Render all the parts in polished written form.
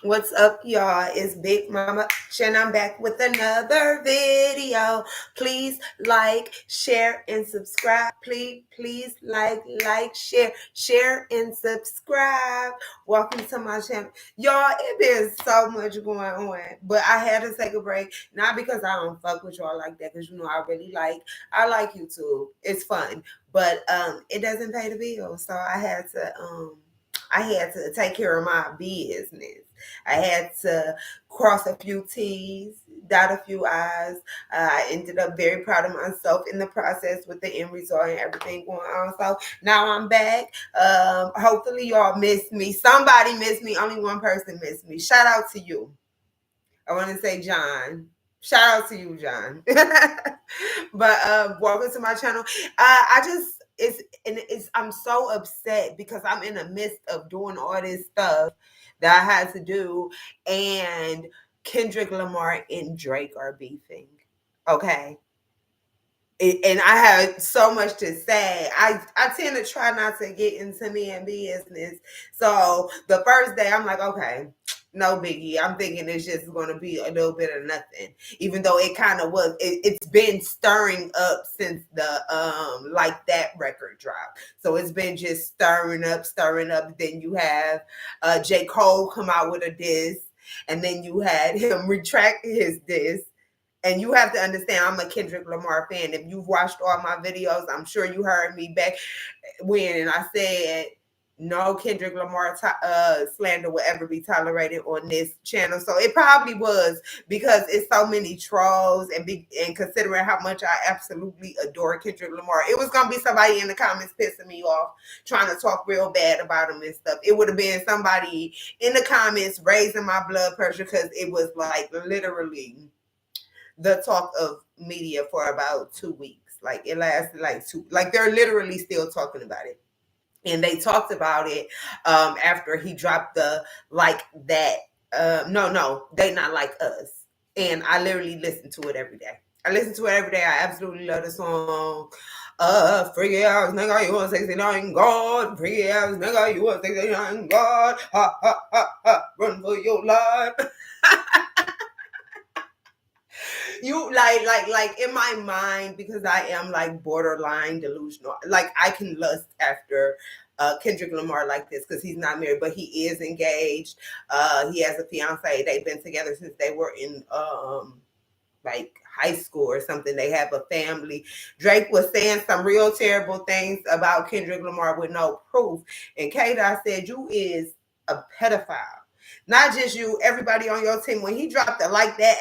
What's up, y'all? It's Big Mama and I'm back with another video. Please like, share, and subscribe. Please share, and subscribe. Welcome to my channel. Y'all, it been so much going on, but I had to take a break. Not because I don't fuck with y'all like that, because I like YouTube. It's fun, but it doesn't pay the bills. So I had to take care of my business. I had to cross a few T's, dot a few I's. I ended up very proud of myself in the process with the end result and everything going on. So now I'm back. Hopefully y'all missed me. Somebody missed me. Only one person missed me. Shout out to you. I want to say John. Shout out to you, John. But welcome to my channel. I'm so upset because I'm in the midst of doing all this stuff that I had to do, and Kendrick Lamar and Drake are beefing. Okay. And I had so much to say. I tend to try not to get into me and business. So the first day I'm like, okay, no biggie. I'm thinking it's just going to be a little bit of nothing, even though it kind of was. It's been stirring up since the like that record drop. So it's been just stirring up. Then you have J. Cole come out with a diss, and then you had him retract his diss. And you have to understand, I'm a Kendrick Lamar fan. If you've watched all my videos, I'm sure you heard me back when I said no Kendrick Lamar slander will ever be tolerated on this channel. So it probably was because it's so many trolls, and considering how much I absolutely adore Kendrick Lamar, it was gonna be somebody in the comments pissing me off, trying to talk real bad about him and stuff. It would have been somebody in the comments raising my blood pressure because it was like literally the talk of media for about 2 weeks. Like it lasted like they're literally still talking about it. And they talked about it after he dropped the like that. No, they not like us. And I literally listen to it every day. I listen to it every day. I absolutely love the song. Freaky ass nigga, you want 69 God. Freaky ass nigga, you want 69 God. Ha ha ha ha. Run for your life. You like in my mind, because I am like borderline delusional, like I can lust after Kendrick Lamar like this because he's not married, but he is engaged. He has a fiance. They've been together since they were in like high school or something. They have a family. Drake was saying some real terrible things about Kendrick Lamar with no proof, and K-Dot said you is a pedophile. Not just you, everybody on your team. When he dropped it like that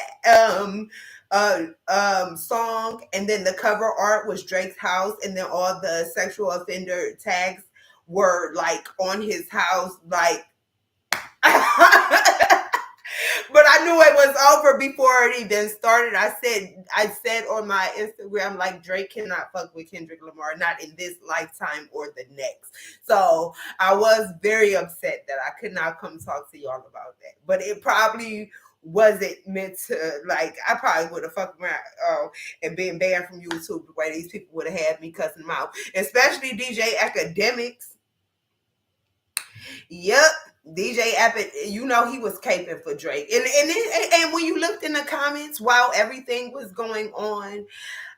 song, and then the cover art was Drake's house, and then all the sexual offender tags were like on his house, like but I knew it was over before it even started. I said on my Instagram, like, Drake cannot fuck with Kendrick Lamar, not in this lifetime or the next. So I was very upset that I could not come talk to y'all about that. But it probably wasn't meant to, like, I probably would have fucked around and been banned from YouTube the way these people would have had me cussing them out. Especially DJ Akademiks. Yep. DJ Abbott, you know he was caping for Drake. And when you looked in the comments while everything was going on,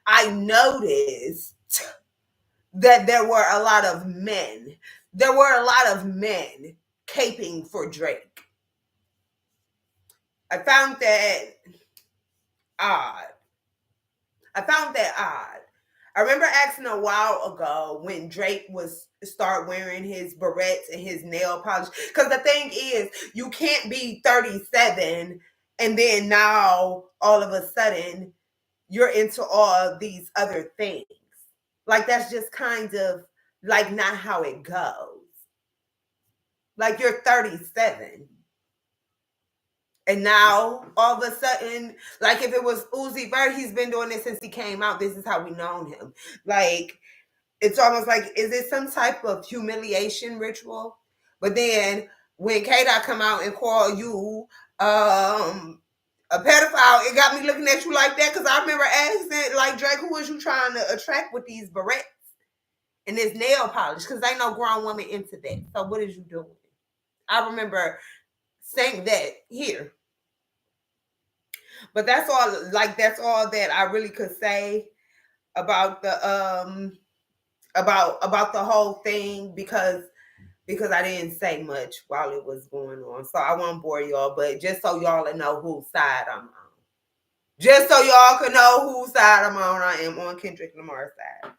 I noticed that there were a lot of men. There were a lot of men caping for Drake. I found that odd. I remember asking a while ago when Drake was start wearing his barrettes and his nail polish. Because the thing is, you can't be 37 and then now all of a sudden you're into all these other things. Like that's just kind of like not how it goes. Like you're 37. And now, all of a sudden, like if it was Uzi Vert, he's been doing this since he came out. This is how we known him. Like, it's almost like, is it some type of humiliation ritual? But then, when K-Dot come out and call you a pedophile, it got me looking at you like that. Because I remember asking, like, Drake, who was you trying to attract with these barrettes? and it's nail polish because ain't no grown woman into that. So what is you doing? I remember saying that here. But that's all, like that's all that I really could say about the about the whole thing because I didn't say much while it was going on. So I won't bore y'all, but just so y'all know whose side I'm on. Just so y'all can know whose side I'm on, I am on Kendrick Lamar's side.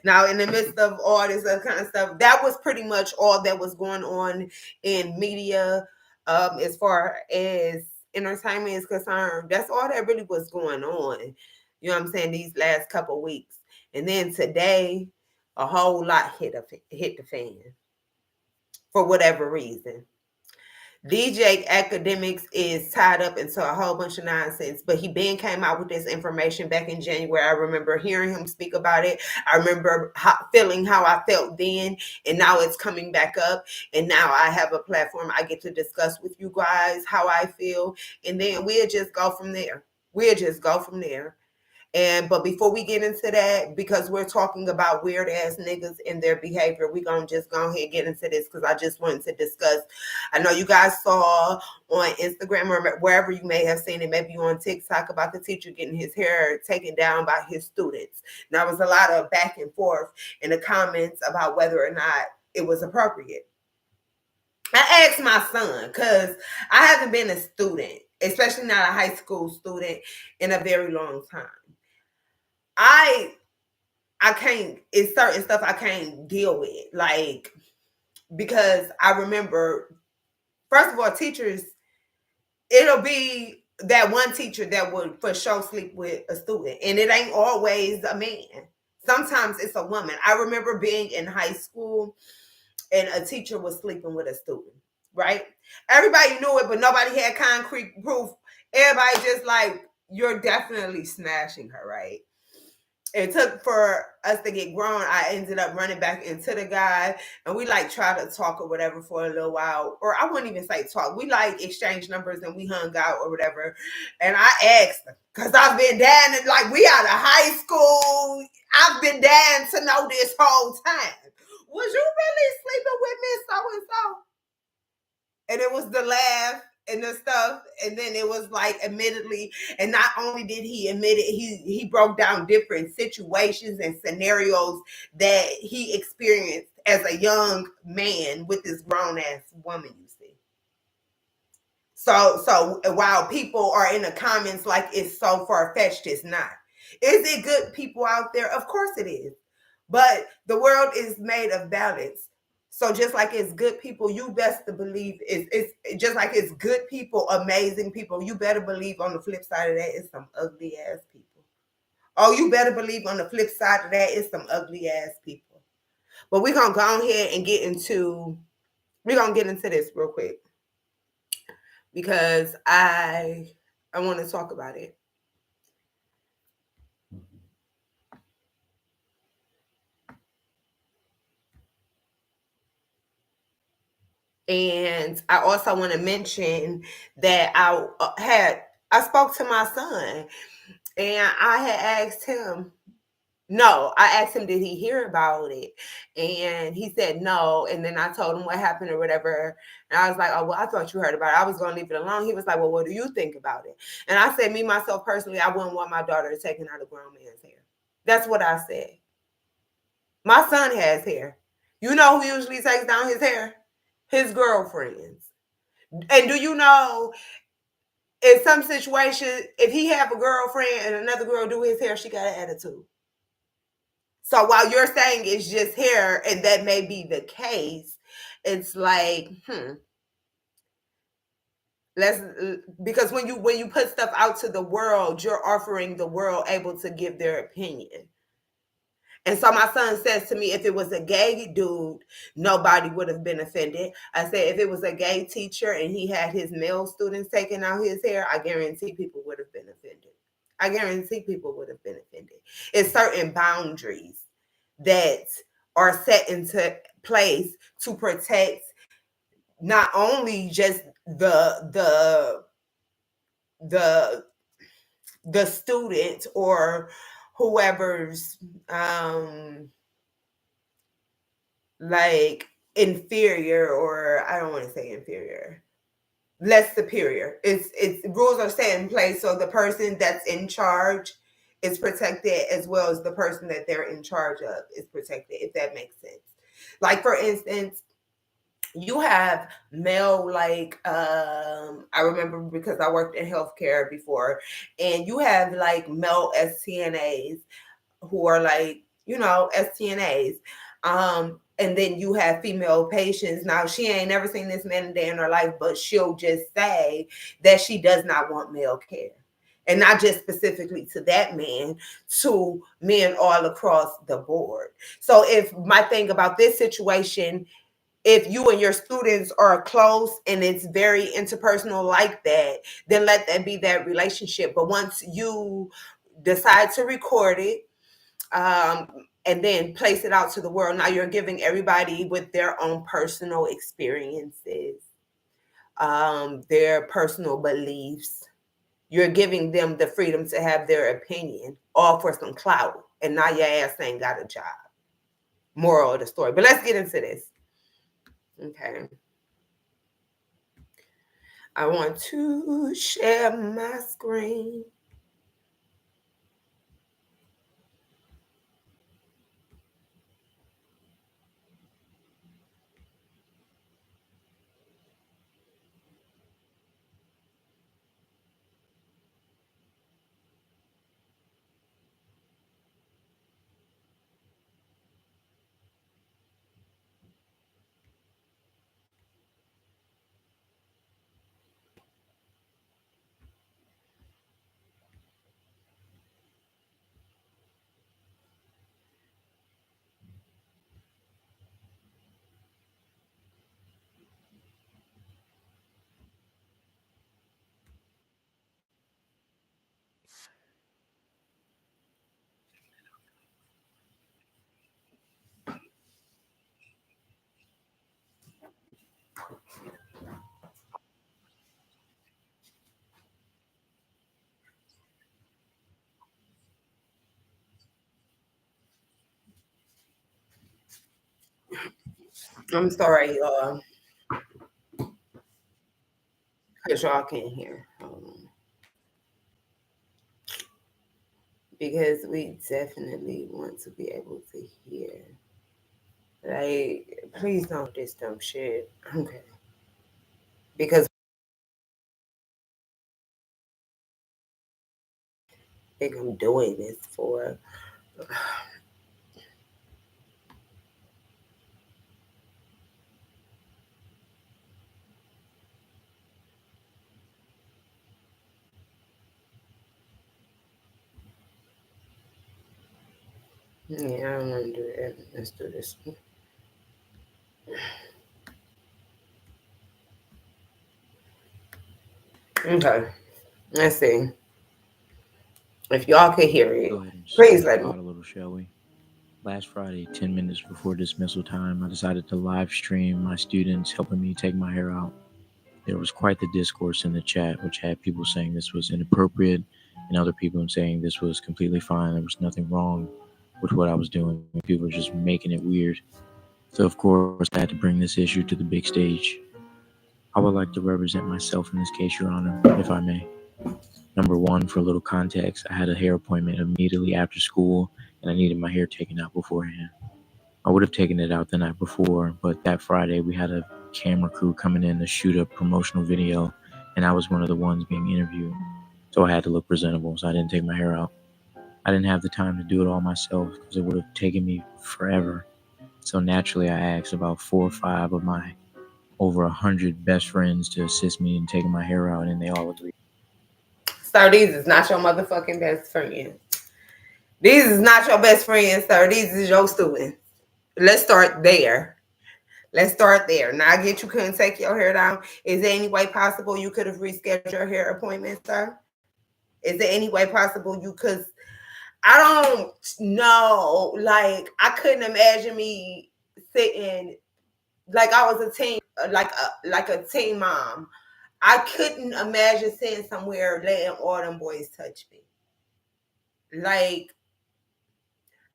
Now, in the midst of all this other kind of stuff, that was pretty much all that was going on in media, as far as entertainment is concerned. That's all that really was going on. You know what I'm saying? These last couple of weeks, and then today, a whole lot hit the fan for whatever reason. DJ Akademiks is tied up into a whole bunch of nonsense, but he been came out with this information back in January. I remember hearing him speak about it. I remember feeling how I felt then, and now it's coming back up. And now I have a platform I get to discuss with you guys how I feel, and then we'll just go from there. We'll just go from there. But before we get into that, because we're talking about weird ass niggas and their behavior, we gonna just go ahead and get into this because I just wanted to discuss. I know you guys saw on Instagram or wherever you may have seen it, maybe on TikTok, about the teacher getting his hair taken down by his students. Now, there was a lot of back and forth in the comments about whether or not it was appropriate. I asked my son because I haven't been a student, especially not a high school student, in a very long time. I can't, it's certain stuff I can't deal with. Like, because I remember, first of all, teachers, it'll be that one teacher that would for sure sleep with a student. And it ain't always a man. Sometimes it's a woman. I remember being in high school and a teacher was sleeping with a student, right? Everybody knew it, but nobody had concrete proof. Everybody just like, you're definitely smashing her, right? It took for us to get grown. I ended up running back into the guy, and we like tried to talk or whatever for a little while, or I wouldn't even say talk. We like exchanged numbers and we hung out or whatever. And I asked him because I've been down and like we out of high school. I've been down to know this whole time. Was you really sleeping with Miss So and So? And it was the laugh and the stuff, and then it was like admittedly, and not only did he admit it, he broke down different situations and scenarios that he experienced as a young man with this grown ass woman, you see. So while people are in the comments like it's so far-fetched, it's not. Is it good people out there? Of course it is. But the world is made of balance. So just like it's good people, you best to believe it's just like it's good people, amazing people. You better believe on the flip side of that is some ugly ass people. Oh, you better believe on the flip side of that is some ugly ass people. But we're gonna go ahead and get into this real quick because I want to talk about it. And I also want to mention that I spoke to my son and I had asked him, no, I asked him, did he hear about it? And he said no. And then I told him what happened or whatever. And I was like, oh, well, I thought you heard about it. I was going to leave it alone. He was like, well, what do you think about it? And I said, me, myself, personally, I wouldn't want my daughter taking out a grown man's hair. That's what I said. My son has hair. You know who usually takes down his hair? His girlfriends. And do you know, in some situations, if he have a girlfriend and another girl do his hair, she got an attitude. So while you're saying it's just hair, and that may be the case, it's like, let's, because when you put stuff out to the world, you're offering the world able to give their opinion. And so my son says to me, if it was a gay dude, nobody would have been offended. I said, if it was a gay teacher and he had his male students taking out his hair, I guarantee people would have been offended. I guarantee people would have been offended. It's certain boundaries that are set into place to protect not only just the student or whoever's like inferior, or I don't want to say inferior, less superior. It's rules are set in place so the person that's in charge is protected as well as the person that they're in charge of is protected, if that makes sense. Like for instance, you have male, like I remember because I worked in healthcare before, and you have like male STNAs who are like, STNAs. And then you have female patients. Now, she ain't never seen this man a day in her life, but she'll just say that she does not want male care. And not just specifically to that man, to men all across the board. So, if my thing about this situation, if you and your students are close and it's very interpersonal like that, then let that be that relationship. But once you decide to record it, and then place it out to the world. Now you're giving everybody with their own personal experiences, their personal beliefs. You're giving them the freedom to have their opinion, all for some clout, and now your ass ain't got a job. Moral of the story. But let's get into this. Okay. I want to share my screen. I'm sorry, y'all, because y'all can't hear. Because we definitely want to be able to hear. Like, please don't do this dumb shit. Okay. Because I think I'm doing this for. Yeah, I don't want to do that. Let's do this one. Okay. Let's see. If y'all can hear it, Go ahead and please spill the let me. pot a little, shall we? Last Friday, 10 minutes before dismissal time, I decided to live stream my students helping me take my hair out. There was quite the discourse in the chat, which had people saying this was inappropriate and other people saying this was completely fine. There was nothing wrong with what I was doing. People were just making it weird. So, of course, I had to bring this issue to the big stage. I would like to represent myself in this case, Your Honor, if I may. Number one, for a little context, I had a hair appointment immediately after school and I needed my hair taken out beforehand. I would have taken it out the night before, but that Friday we had a camera crew coming in to shoot a promotional video and I was one of the ones being interviewed. So I had to look presentable, so I didn't take my hair out. I didn't have the time to do it all myself because it would have taken me forever. So naturally, I asked about 4 or 5 of my over 100 best friends to assist me in taking my hair out, and they all agreed. Sir, these is not your motherfucking best friends. These is not your best friends, sir. These is your students. Let's start there. Let's start there. Now, I get you couldn't take your hair down. Is there any way possible you could have rescheduled your hair appointment, sir? Is there any way possible you could? I don't know. Like, I couldn't imagine me sitting like I was a teen, like a teen mom. I couldn't imagine sitting somewhere letting all them boys touch me. Like,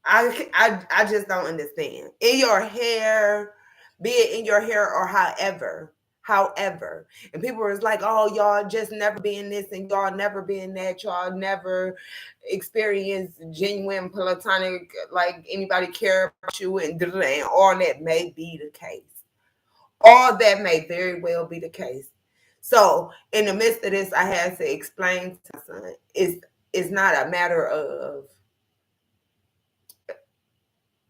I just don't understand. In your hair, be it in your hair or however. And people was like, oh, y'all just never being this and y'all never being that. Y'all never experience genuine platonic, like anybody care about you and all that may be the case. All that may very well be the case. So in the midst of this, I had to explain to my son, it's not a matter of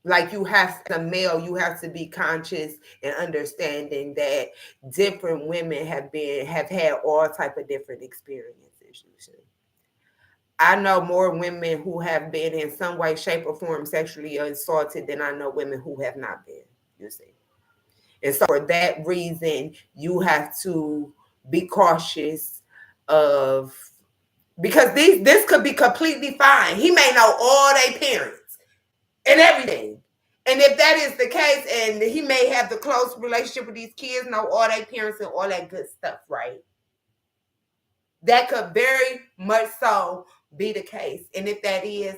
like you have as a male, you have to be conscious and understanding that different women have had all type of different experiences. You see, I know more women who have been in some way, shape, or form sexually assaulted than I know women who have not been. You see, and so for that reason, you have to be cautious of because this could be completely fine. He may know all their parents and everything. And if that is the case, and he may have the close relationship with these kids, know all their parents and all that good stuff, right? That could very much so be the case. And if that is,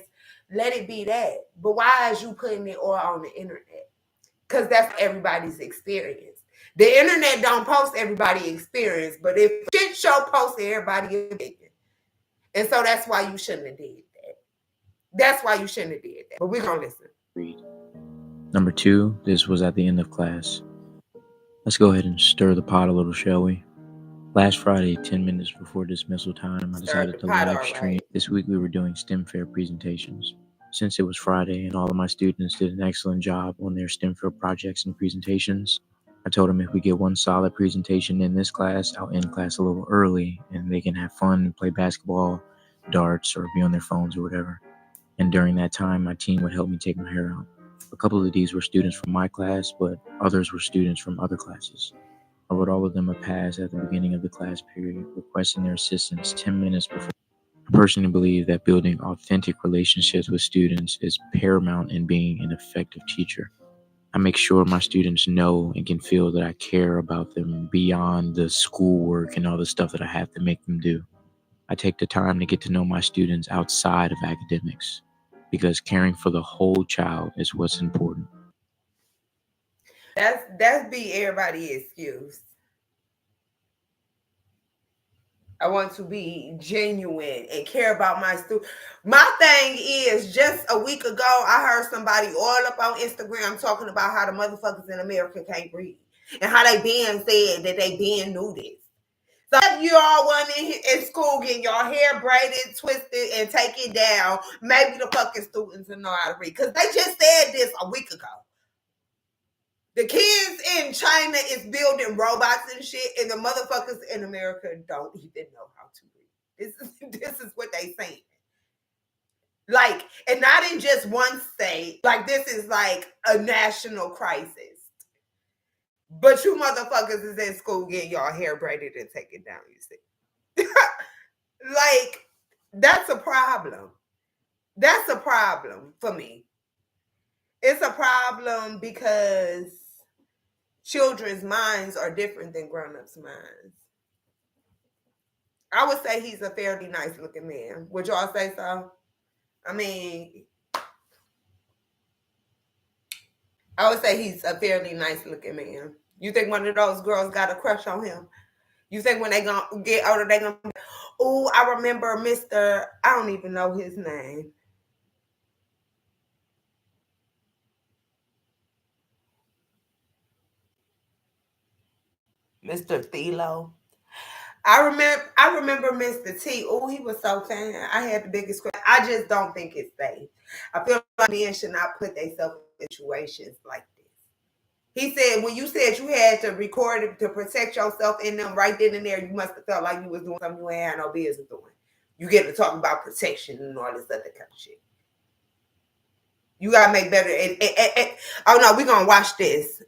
let it be that. But why is you putting it all on the internet? Because that's everybody's experience. The internet don't post everybody's experience, but if shit show posts everybody's opinion. And so that's why you shouldn't have did that. That's why you shouldn't have did that. But we're going to listen. Number 2, this was at the end of class. Let's go ahead and stir the pot a little, shall we? Last Friday, 10 minutes before dismissal time, I decided to live stream. Right. This week we were doing STEM fair presentations. Since it was Friday and all of my students did an excellent job on their STEM fair projects and presentations, I told them if we get one solid presentation in this class, I'll end class a little early and they can have fun and play basketball, darts, or be on their phones or whatever. And during that time, my team would help me take my hair out. A couple of these were students from my class, but others were students from other classes. I wrote all of them a pass at the beginning of the class period, requesting their assistance 10 minutes before. I personally believe that building authentic relationships with students is paramount in being an effective teacher. I make sure my students know and can feel that I care about them beyond the schoolwork and all the stuff that I have to make them do. I take the time to get to know my students outside of academics because caring for the whole child is what's important. That's be everybody's excuse. I want to be genuine and care about my students. My thing is, just a week ago, I heard somebody all up on Instagram talking about how the motherfuckers in America can't read and how they being said that they being knew this. So if you all want in school getting your hair braided, twisted, and taken down, maybe the fucking students will know how to read. Because they just said this a week ago. The kids in China is building robots and shit, and the motherfuckers in America don't even know how to read. This is what they saying. Like, and not in just one state. Like, this is like a national crisis. But you motherfuckers is in school getting y'all hair braided and taken down, you see. Like, that's a problem. That's a problem for me. It's a problem because children's minds are different than grown-ups' minds. I would say he's a fairly nice-looking man. Would y'all say so? I mean, I would say he's a fairly nice-looking man. You think one of those girls got a crush on him? You think when they gonna get older, they gonna be, oh, I remember Mr. I don't even know his name. Mr. Thelo. I remember Mr. T. Oh, he was so fine. I had the biggest crush. I just don't think it's safe. I feel like men should not put themselves in situations like this. He said, when you said you had to record it to protect yourself in them right then and there, you must have felt like you was doing something you ain't had no business doing. You get to talk about protection and all this other kind of shit. You gotta make better. Oh no, we're gonna watch this.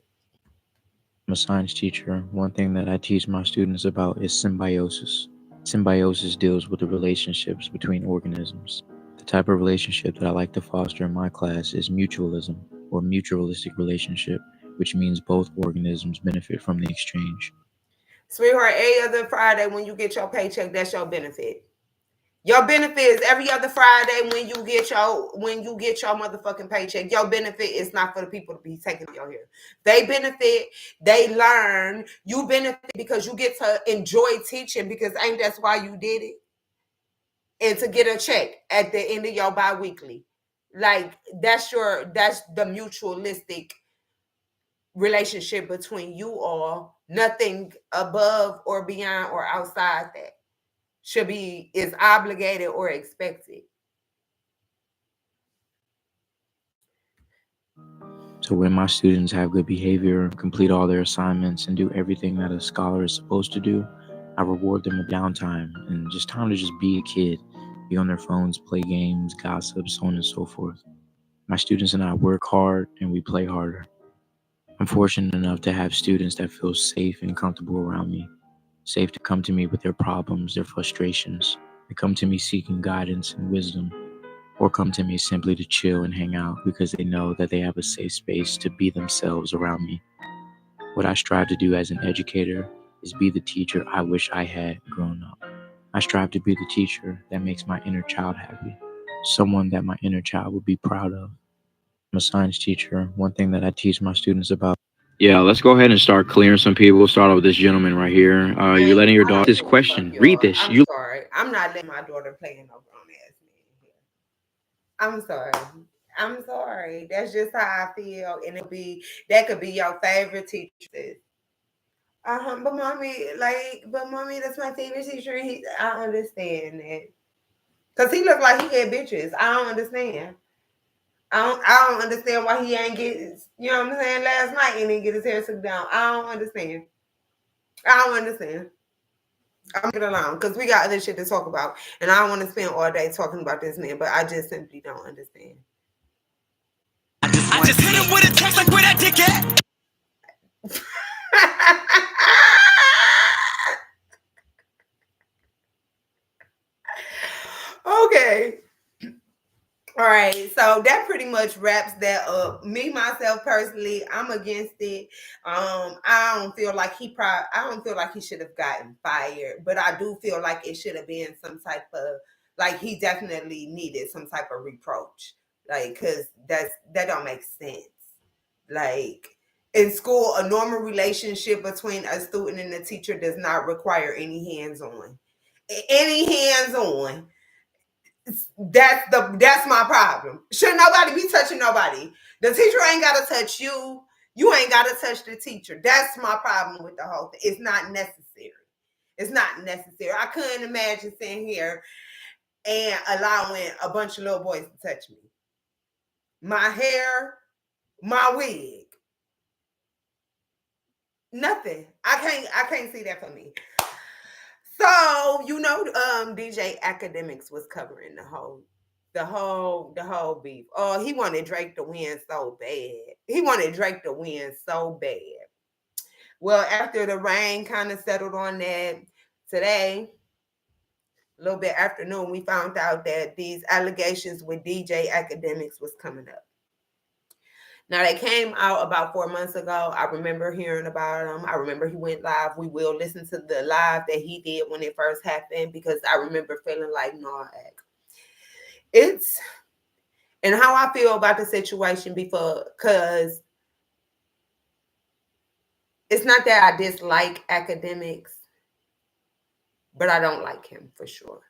I'm a science teacher. One thing that I teach my students about is symbiosis. Symbiosis deals with the relationships between organisms. The type of relationship that I like to foster in my class is mutualism, or mutualistic relationship, which means both organisms benefit from the exchange. Sweetheart, every other Friday when you get your paycheck, that's your benefit. Your benefit is every other Friday when you get your motherfucking paycheck. Your benefit is not for the people to be taking your hair. They benefit, they learn. You benefit because you get to enjoy teaching because ain't that's why you did it? And to get a check at the end of your biweekly. Like that's the mutualistic relationship between you all. Nothing above or beyond or outside that should be is obligated or expected. So when my students have good behavior, complete all their assignments, and do everything that a scholar is supposed to do, I reward them with downtime and just time to just be a kid, be on their phones, play games, gossip, so on and so forth. My students and I work hard and we play harder. I'm fortunate enough to have students that feel safe and comfortable around me, safe to come to me with their problems, their frustrations. They come to me seeking guidance and wisdom, or come to me simply to chill and hang out because they know that they have a safe space to be themselves around me. What I strive to do as an educator is be the teacher I wish I had grown up. I strive to be the teacher that makes my inner child happy, someone that my inner child would be proud of. I'm a science teacher. One thing that I teach my students about. Yeah, let's go ahead and start clearing some people. Start off with this gentleman right here. You're And letting your I daughter. don't This give a fuck, question. Read y'all. this. I'm You. sorry. I'm not letting my daughter play in no grown ass man here. I'm sorry. I'm sorry. That's just how I feel. And it'll be that could be your favorite teacher. But mommy, that's my favorite teacher. I understand that. Cause he look like he get bitches. I don't understand. I don't understand why he ain't get, you know what I'm saying, last night and didn't get his hair took down. I don't understand. I don't understand. I'm gonna get along because we got other shit to talk about, and I don't want to spend all day talking about this man, but I just simply don't understand. I just hit him with a text like where that dick at? Okay. All right, so that pretty much wraps that up. Me myself personally, I'm against it. I don't feel like I don't feel like he should have gotten fired, but I do feel like it should have been some type of like he definitely needed some type of reproach, like because that don't make sense. Like in school, a normal relationship between a student and a teacher does not require any hands on, any hands on. That's my problem. Should nobody be touching nobody? The teacher ain't gotta touch you. You ain't gotta touch the teacher. That's my problem with the whole thing. It's not necessary. It's not necessary. I couldn't imagine sitting here and allowing a bunch of little boys to touch me. My hair, my wig, nothing. I can't see that for me. So DJ Academics was covering the whole beef. Oh, he wanted Drake to win so bad. He wanted Drake to win so bad. Well, after the rain kind of settled on that today, a little bit afternoon, we found out that these allegations with DJ Academics was coming up. Now they came out about 4 months ago. I remember hearing about him. I remember he went live. We will listen to the live that he did when it first happened because I remember feeling like, no, it's and how I feel about the situation before, because it's not that I dislike academics, but I don't like him for sure.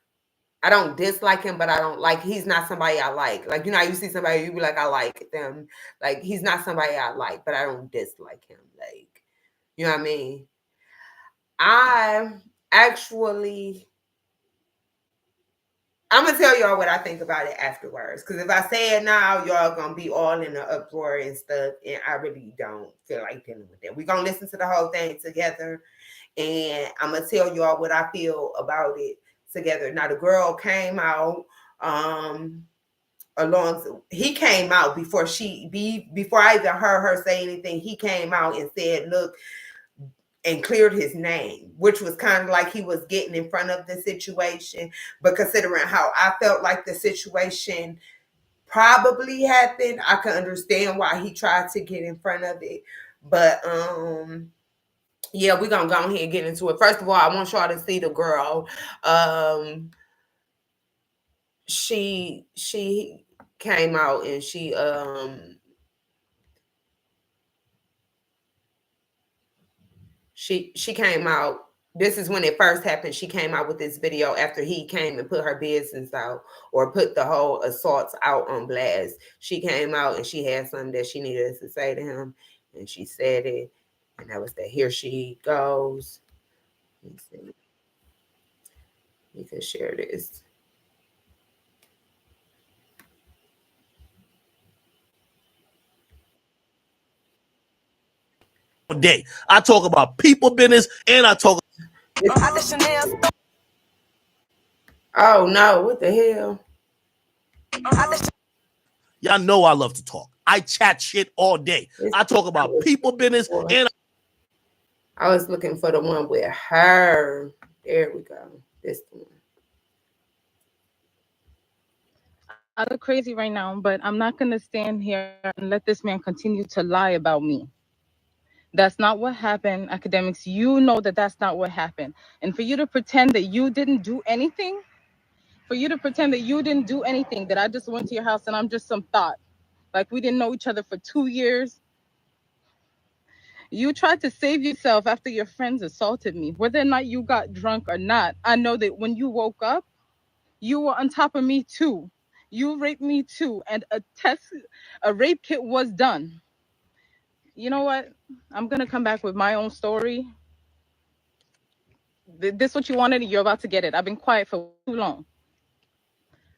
I don't dislike him, but I don't like. He's not somebody I like. Like you see somebody, you be like, I like them. Like he's not somebody I like, but I don't dislike him. Like you know what I mean. I actually, I'm gonna tell y'all what I think about it afterwards. Because if I say it now, y'all gonna be all in the uproar and stuff, and I really don't feel like dealing with that. We're gonna listen to the whole thing together, and I'm gonna tell y'all what I feel about it together. Now the girl came out, along. He came out before I even heard her say anything. He came out and said, "Look," and cleared his name, which was kind of like he was getting in front of the situation. But considering how I felt like the situation probably happened, I can understand why he tried to get in front of it. But yeah, we're gonna go ahead and get into it. First of all, I want y'all to see the girl. she came out and she came out. This is when it first happened. She came out with this video after he came and put her business out, or put the whole assaults out on blast. She came out and she had something that she needed to say to him, and she said it, and that was that. Here she goes. Let me see. You can share this. Day. I talk about people business and I talk. Oh no! What the hell? Y'all know I love to talk. I chat shit all day. This I talk about people business and I was looking for the one with her. There we go. This one. I look crazy right now, but I'm not going to stand here and let this man continue to lie about me. That's not what happened, academics. You know that that's not what happened. And for you to pretend that you didn't do anything, that I just went to your house and I'm just some thought, like we didn't know each other for 2 years. You tried to save yourself after your friends assaulted me. Whether or not you got drunk or not, I know that when you woke up, you were on top of me too. You raped me too, and a rape kit was done. You know what? I'm gonna come back with my own story. This what you wanted, you're about to get it. I've been quiet for way too long.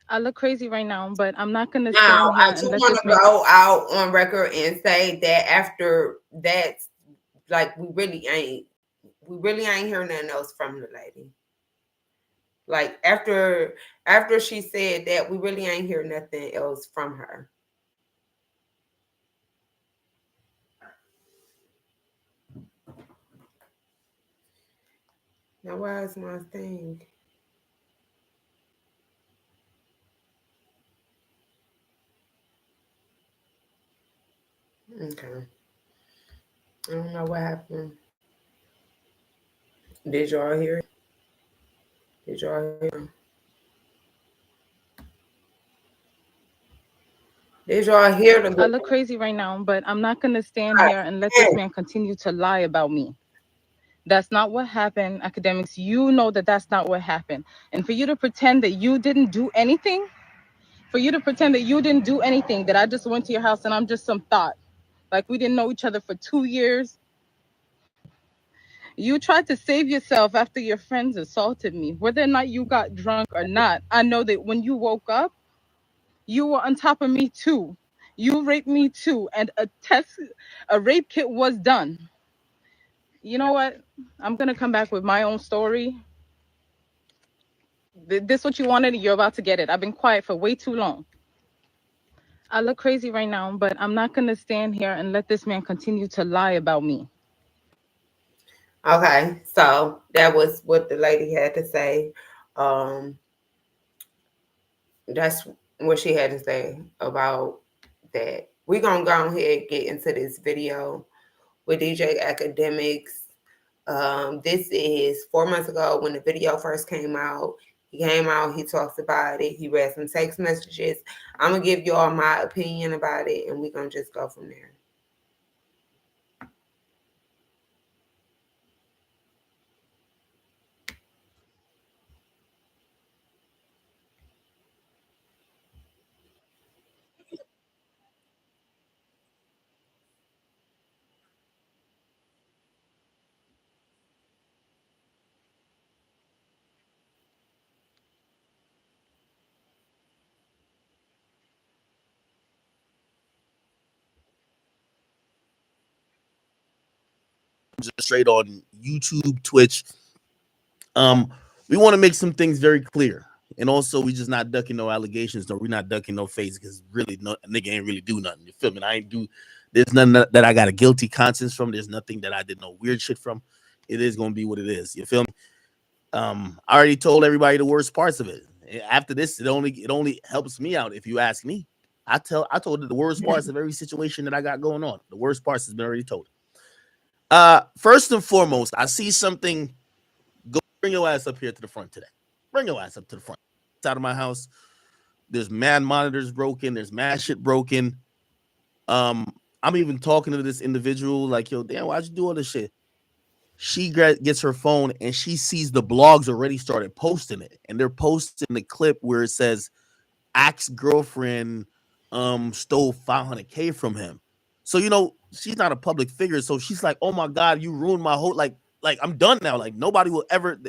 I look crazy right now, but I'm not gonna Now, stand here I and do let want this to man. go out on record and say that after that, like we really ain't hear nothing else from the lady. Like after she said that, we really ain't hear nothing else from her. Now, why is my thing? Okay, I don't know what happened. Did y'all hear it? Did y'all hear? Did y'all hear the I good? look crazy right now, but I'm not gonna stand here and let this man continue to lie about me. That's not what happened, academics. You know that that's not what happened. And for you to pretend that you didn't do anything, that I just went to your house and I'm just some thought, like we didn't know each other for 2 years. You tried to save yourself after your friends assaulted me. Whether or not you got drunk or not, I know that when you woke up, you were on top of me too. You raped me too, and a rape kit was done. You know what? I'm gonna come back with my own story. This what you wanted, you're about to get it. I've been quiet for way too long. I look crazy right now, but I'm not gonna stand here and let this man continue to lie about me. Okay, so that was what the lady had to say. Um, that's what she had to say about that. We're gonna go ahead and get into this video with DJ Academics. This is 4 months ago when the video first came out. He came out, he talks about it, he read some text messages. I'm gonna give you all my opinion about it, and we're gonna just go from there. straight on YouTube, Twitch. Um, we want to make some things very clear. And also, we just not ducking no allegations. No, we're not ducking no face because really, no nigga ain't really do nothing. You feel me? I ain't do. There's nothing that I got a guilty conscience from. There's nothing that I did no weird shit from. It is gonna be what it is. You feel me? I already told everybody the worst parts of it. After this, it only helps me out if you ask me. I told the worst parts of every situation that I got going on. The worst parts has been already told. First and foremost, I see something. Go bring your ass up here to the front today. Bring your ass up to the front. It's out of my house. There's mad monitors broken. There's mad shit broken. I'm even talking to this individual like, yo, damn, why'd you do all this shit? She gets her phone and she sees the blogs already started posting it, and they're posting the clip where it says ex girlfriend stole 500K from him. So she's not a public figure, so she's like, oh my god, you ruined my whole like I'm done now. Like nobody will ever.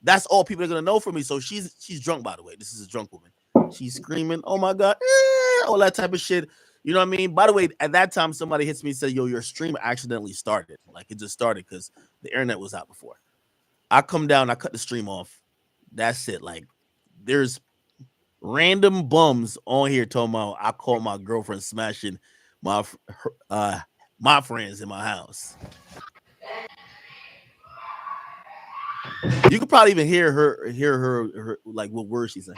That's all people are gonna know from me. So she's drunk, by the way. This is a drunk woman. She's screaming, oh my god, all that type of shit. You know what I mean? By the way, at that time, somebody hits me and said, yo, your stream accidentally started. Like it just started because the internet was out before. I come down, I cut the stream off. That's it. Like there's random bums on here talking about I caught my girlfriend smashing my my friends in my house. You could probably even hear her like what words she's saying.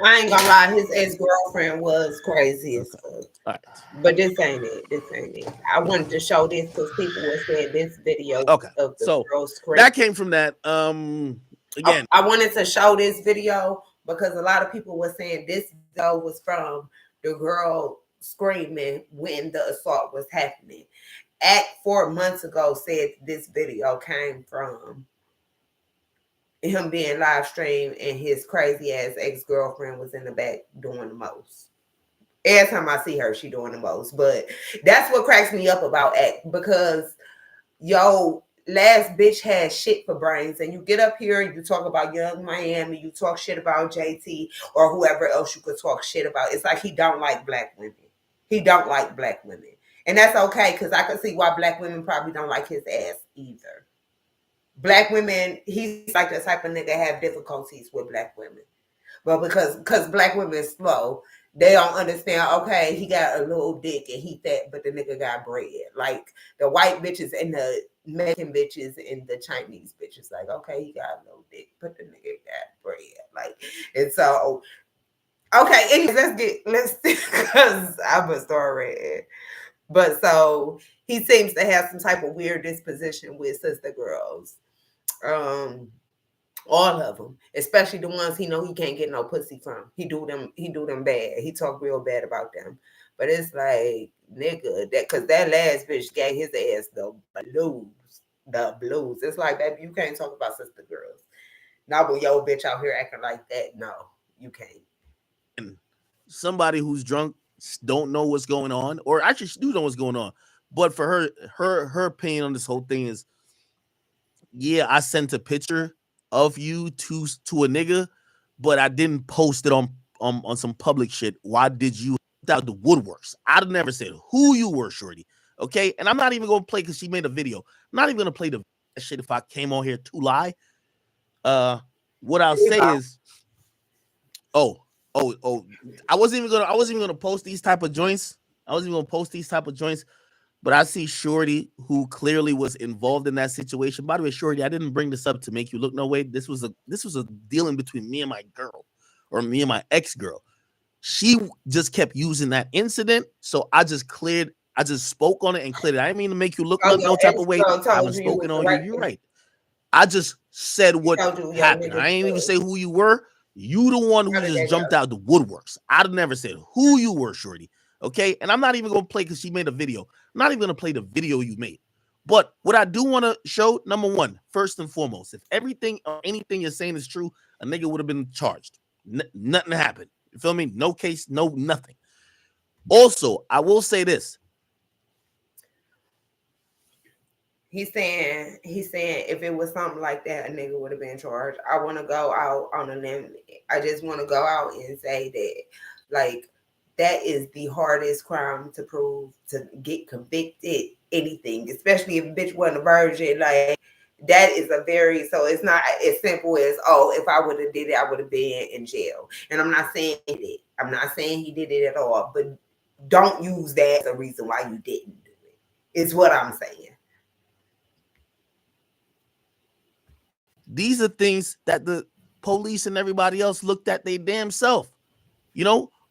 I ain't gonna lie, his ex-girlfriend was crazy as fuck. All right. But this ain't it. This ain't it. I wanted to show this because people were saying this video Okay. of the So girl screaming. that came from that. Again, I wanted to show this video because a lot of people were saying this video was from the girl screaming when the assault was happening. Act 4 months ago said this video came from him being live streamed and his crazy ass ex-girlfriend was in the back doing the most. Every time I see her, she doing the most. But that's what cracks me up about Act, because yo, last bitch has shit for brains, and you get up here and you talk about Young Miami, you talk shit about JT or whoever else you could talk shit about. It's like he don't like black women. He don't like black women. And that's okay, because I can see why black women probably don't like his ass either. Black women, he's like the type of nigga have difficulties with black women. But because black women slow, they don't understand, okay, he got a little dick and he fat, but the nigga got bread. Like the white bitches and the Mexican bitches and the Chinese bitches, like, okay, he got a little dick, but the nigga got bread. Like, and so, okay, anyways, let's because I'm a story. But so he seems to have some type of weird disposition with sister girls. All of them, especially the ones he know he can't get no pussy from. He do them bad. He talk real bad about them. But it's like, nigga, that because that last bitch gave his ass the blues. The blues. It's like, baby, you can't talk about sister girls. Not when your bitch out here acting like that. No, you can't. Somebody who's drunk don't know what's going on, or actually she do know what's going on. But for her opinion on this whole thing is, yeah, I sent a picture of you to a nigga, but I didn't post it on some public shit. Why did you out the woodworks? I'd never said who you were, shorty. Okay, and I'm not even gonna play because she made a video. I'm not even gonna play the shit if I came on here to lie. What I'll say is, I wasn't even gonna post these type of joints. But I see Shorty, who clearly was involved in that situation. By the way, Shorty, I didn't bring this up to make you look no way. This was a dealing between me and my girl, or me and my ex-girl. She just kept using that incident, so I just spoke on it and cleared it. I didn't mean to make you look no type of way. I haven't spoken on you. You're right. I just said what happened. I ain't even say who you were. You the one who just jumped out the woodworks. I'd never said who you were, Shorty. Okay, and I'm not even gonna play because she made a video. I'm not even gonna play the video you made. But what I do want to show, number one, first and foremost, if everything or anything you're saying is true, a nigga would have been charged. Nothing happened. You feel me? No case, no nothing. Also, I will say this. He's saying if it was something like that, a nigga would have been charged. I want to go out on a limb. I just want to go out and say that, like, that is the hardest crime to prove, to get convicted, anything, especially if a bitch wasn't a virgin. Like, that is a very, so it's not as simple as, oh, if I would have did it, I would have been in jail. And I'm not saying it. I'm not saying he did it at all, but don't use that as a reason why you didn't do it. Is what I'm saying. These are things that the police and everybody else looked at their damn self.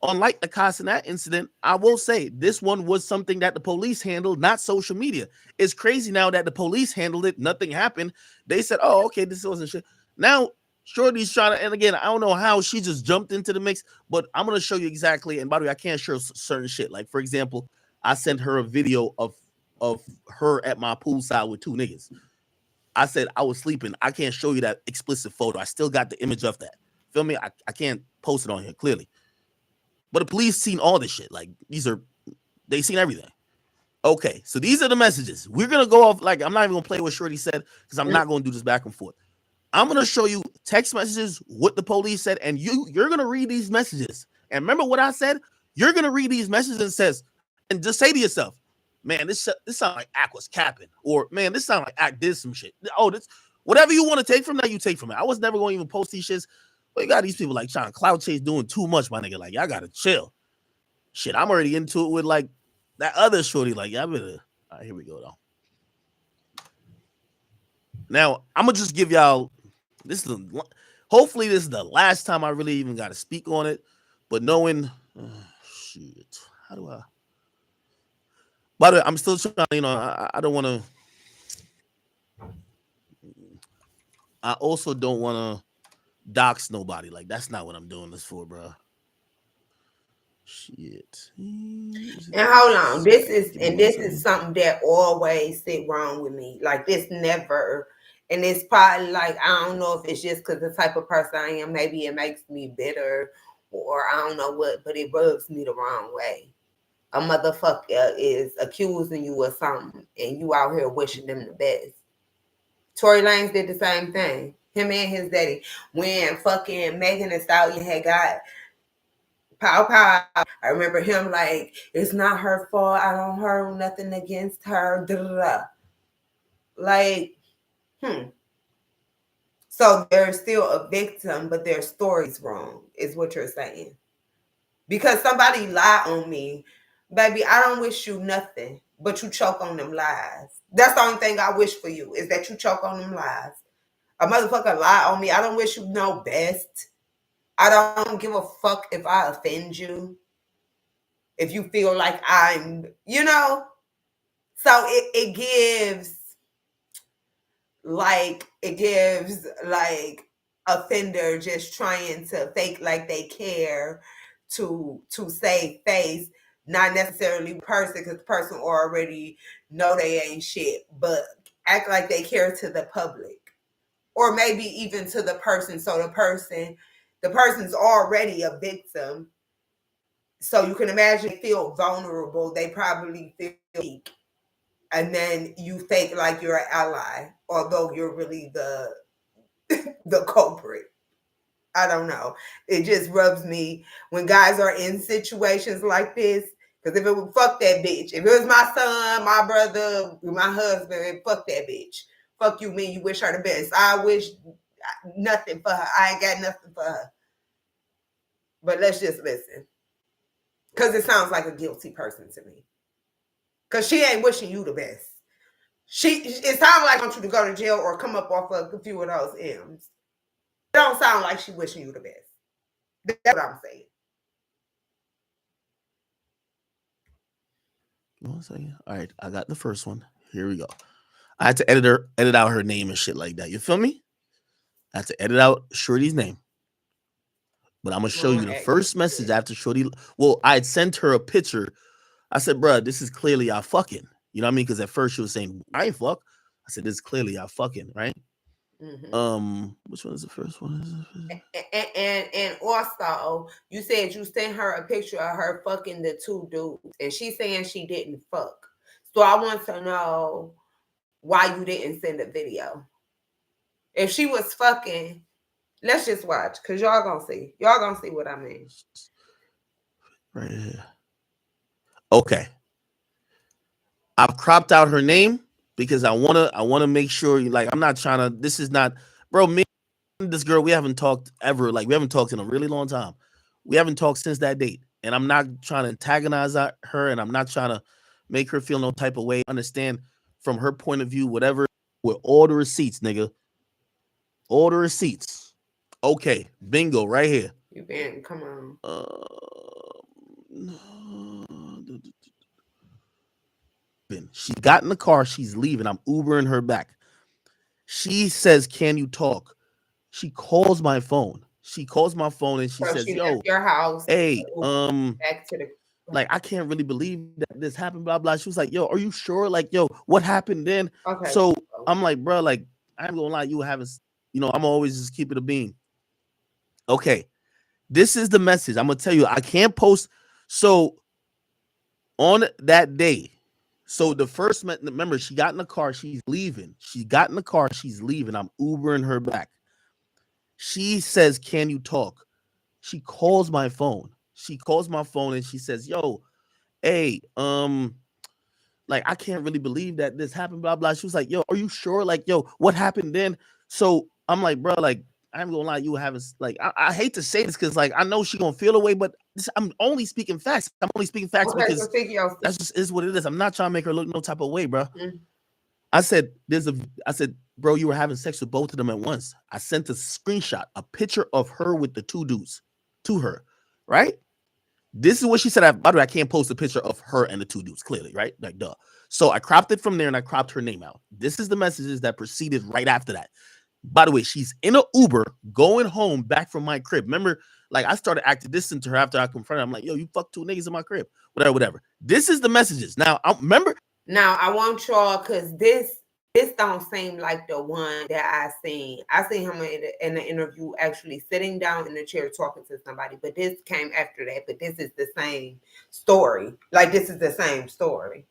Unlike the Castanet incident, I will say this one was something that the police handled, not social media. It's crazy now that the police handled it, nothing happened. They said, "Oh, okay, this wasn't shit." Now, Shorty's trying to, and again, I don't know how she just jumped into the mix, but I'm gonna show you exactly. And by the way, I can't show certain shit. Like for example, I sent her a video of her at my poolside with two niggas. I said I was sleeping. I can't show you that explicit photo. I still got the image of that. Feel me? I can't post it on here clearly. But the police seen all this shit. Like they seen everything. Okay, so these are the messages. We're gonna go off. Like I'm not even gonna play what Shorty said because I'm not gonna do this back and forth. I'm gonna show you text messages, what the police said, and you're gonna read these messages. And remember what I said? You're gonna read these messages and just say to yourself, "Man, this sound like Ack was capping," or "Man, this sound like Ack did some shit." Oh, this whatever you want to take from that, you take from it. I was never gonna even post these shits. But you got these people like trying to cloud chase doing too much, my nigga. Like, y'all gotta chill. Shit, I'm already into it with like that other Shorty. Like, y'all better. All right, here we go though. Now, I'm gonna just give y'all hopefully this is the last time I really even got to speak on it. But knowing, shit, how do I? By the way, I'm still trying. I don't want to. I also don't want to dox nobody. Like that's not what I'm doing this for, bro. Shit. And hold on, this is something that always sit wrong with me. Like this never, and it's probably like I don't know if it's just because the type of person I am. Maybe it makes me bitter, or I don't know what, but it rubs me the wrong way. A motherfucker is accusing you of something, and you out here wishing them the best. Tory Lanez did the same thing. Him and his daddy, when fucking Megan Thee Stallion had got pow pow. I remember him like, it's not her fault. I don't hold nothing against her. Da, da, da. Like, So they're still a victim, but their story's wrong, is what you're saying. Because somebody lied on me, baby, I don't wish you nothing, but you choke on them lies. That's the only thing I wish for you, is that you choke on them lies. A motherfucker lie on me. I don't wish you no best. I don't give a fuck if I offend you. If you feel like I'm, So it gives like offender just trying to fake like they care to save face, not necessarily person because the person already know they ain't shit, but act like they care to the public. Or maybe even to the person. So the person's already a victim. So you can imagine they feel vulnerable. They probably feel weak. And then you fake like you're an ally, although you're really the culprit. I don't know. It just rubs me when guys are in situations like this. Because if it would fuck that bitch, if it was my son, my brother, my husband, fuck that bitch. Fuck you, mean you wish her the best. I wish nothing for her. I ain't got nothing for her. But let's just listen. Because it sounds like a guilty person to me. Because she ain't wishing you the best. It sounds like I want you to go to jail or come up off of a few of those M's. It don't sound like she wishing you the best. That's what I'm saying. 1 second. All right, I got the first one. Here we go. I had to edit out her name and shit like that. You feel me? I had to edit out Shorty's name. But I'm gonna show you the first message after Shorty. Well, I had sent her a picture. I said, "Bruh, this is clearly y'all fucking." You know what I mean? Because at first she was saying, "I ain't fuck." I said, "This is clearly y'all fucking," right? Which one is the first one? And also, you said you sent her a picture of her fucking the two dudes, and she's saying she didn't fuck. So I want to know why you didn't send a video. If she was fucking, let's just watch, cause y'all gonna see. Y'all gonna see what I mean. Right here. Okay. I've cropped out her name because I wanna make sure like I'm not trying to. This is not, bro. Me and this girl, we haven't talked ever. Like we haven't talked in a really long time. We haven't talked since that date, and I'm not trying to antagonize her, and I'm not trying to make her feel no type of way. Understand from her point of view, whatever. With all the receipts, nigga. All the receipts. Okay, bingo, right here. You been, come on. She got in the car. She's leaving. I'm Ubering her back. She says, "Can you talk?" She calls my phone. She calls my phone and she So says, she left "Yo, your house hey, back to the. like I can't really believe that this happened." Blah blah. She was like, "Yo, are you sure? Like, yo, what happened then?" Okay. So I'm like, "Bro, like I'm gonna lie, you haven't, I'm always just keep it a bean." Okay, this is the message. I'm gonna tell you. I can't post. So on that day, so the first, remember, she got in the car. She's leaving. She got in the car. She's leaving. I'm Ubering her back. She says, "Can you talk?" She calls my phone. She calls my phone and she says, "Yo, hey, like I can't really believe that this happened." Blah blah. She was like, "Yo, are you sure? Like, yo, what happened then?" So I'm like, "Bro, like I'm gonna lie, you haven't, like I hate to say this because like I know she gonna feel away, but I'm only speaking facts. I'm only speaking facts Okay, so because figure your. that's just is what it is. I'm not trying to make her look no type of way, bro." Mm. I said, I said, "Bro, you were having sex with both of them at once." I sent a screenshot, a picture of her with the two dudes to her, right? This is what she said. By the way, I can't post a picture of her and the two dudes, clearly, right? Like, duh. So I cropped it from there and I cropped her name out. This is the messages that proceeded right after that. By the way, she's in an Uber going home back from my crib. Remember, like I started acting distant to her after I confronted her. I'm like, "Yo, you fuck two niggas in my crib." Whatever, whatever. This is the messages. Now, I remember. Now I want y'all, because this don't seem like the one that I seen. I seen him in the interview actually sitting down in the chair talking to somebody, but this came after that. But this is the same story. Like this is the same story.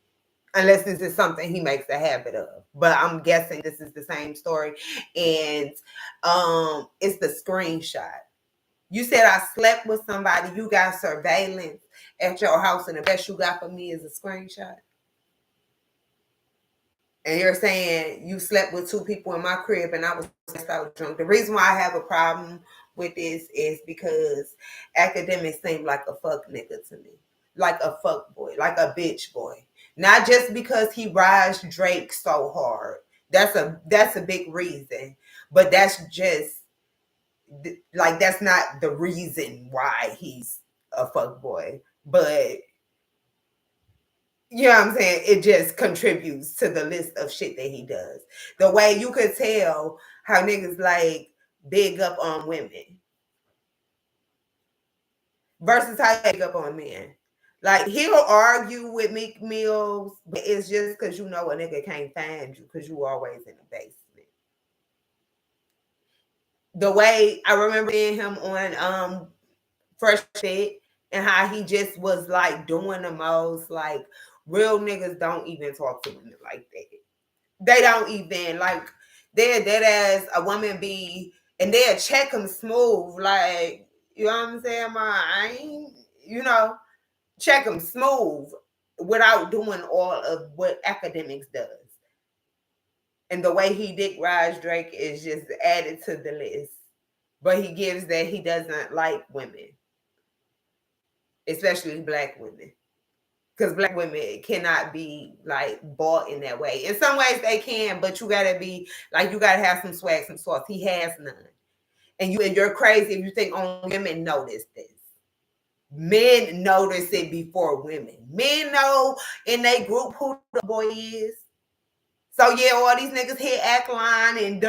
Unless this is something he makes a habit of. But I'm guessing this is the same story. And it's the screenshot. You said I slept with somebody, you got surveillance at your house, and the best you got for me is a screenshot. And you're saying you slept with two people in my crib and I was drunk. The reason why I have a problem with this is because academics seem like a fuck nigga to me. Like a fuck boy, like a bitch boy. Not just because he rides Drake so hard. That's a big reason. But that's just like that's not the reason why he's a fuck boy. But you know what I'm saying? It just contributes to the list of shit that he does. The way you could tell how niggas like big up on women versus how they big up on men. Like he'll argue with Meek Mills, but it's just because you know a nigga can't find you because you always in the basement. The way I remember seeing him on Fresh Fit and how he just was like doing the most, like real niggas don't even talk to women like that. They don't even like they're dead as a woman be and they'll check them smooth, like you know what I'm saying? I ain't, check them smooth without doing all of what academics does. And the way he dick rides Drake is just added to the list. But he gives that he doesn't like women, especially black women. Because black women cannot be like bought in that way. In some ways they can, but you gotta be like you gotta have some swag, some sauce. He has none. And you're crazy if you think only women notice this. Men notice it before women. Men know in their group who the boy is. So yeah, all these niggas hit act line and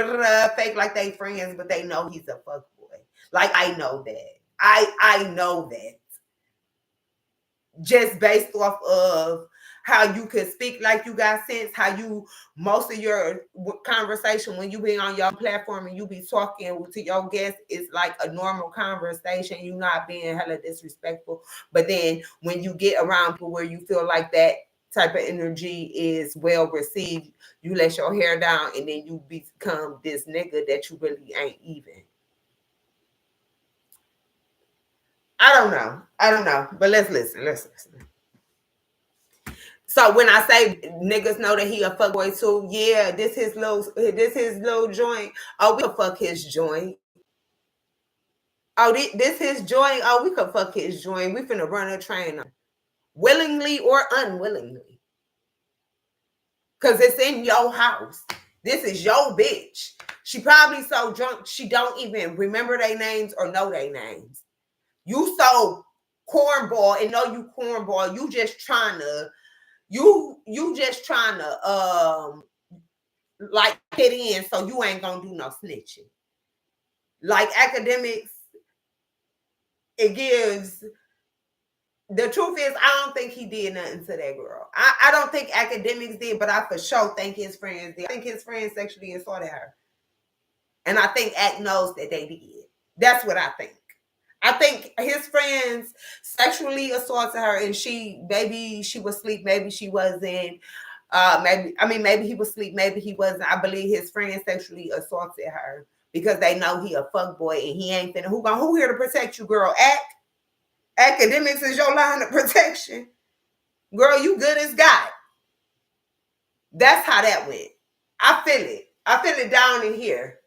fake like they friends, but they know he's a fuck boy. Like I know that. I know that. Just based off of how you could speak like you got sense, how you most of your conversation when you be on your platform and you be talking to your guests is like a normal conversation. You not being hella disrespectful. But then when you get around people where you feel like that type of energy is well received, you let your hair down and then you become this nigga that you really ain't even. I don't know. But let's listen. So when I say niggas know that he a fuckboy too, yeah, this his little joint. Oh, we could fuck his joint. Oh, this his joint. Oh, we could fuck his joint. We finna run a train on, willingly or unwillingly, cause it's in your house. This is your bitch. She probably so drunk she don't even remember their names or know their names. You so cornball and know you cornball. You just trying to like get in, so you ain't gonna do no snitching. Like Akademiks, it gives. The truth is, I don't think he did nothing to that girl. I don't think Akademiks did, but I for sure think his friends did. I think his friends sexually assaulted her. And I think Ak knows that they did. That's what I think. I think his friends sexually assaulted her, and maybe she was asleep, maybe she wasn't. Maybe he was asleep, maybe he wasn't. I believe his friends sexually assaulted her because they know he a fuckboy and he ain't finna. Who here to protect you, girl? Akademiks is your line of protection. Girl, you good as God. That's how that went. I feel it. I feel it down in here.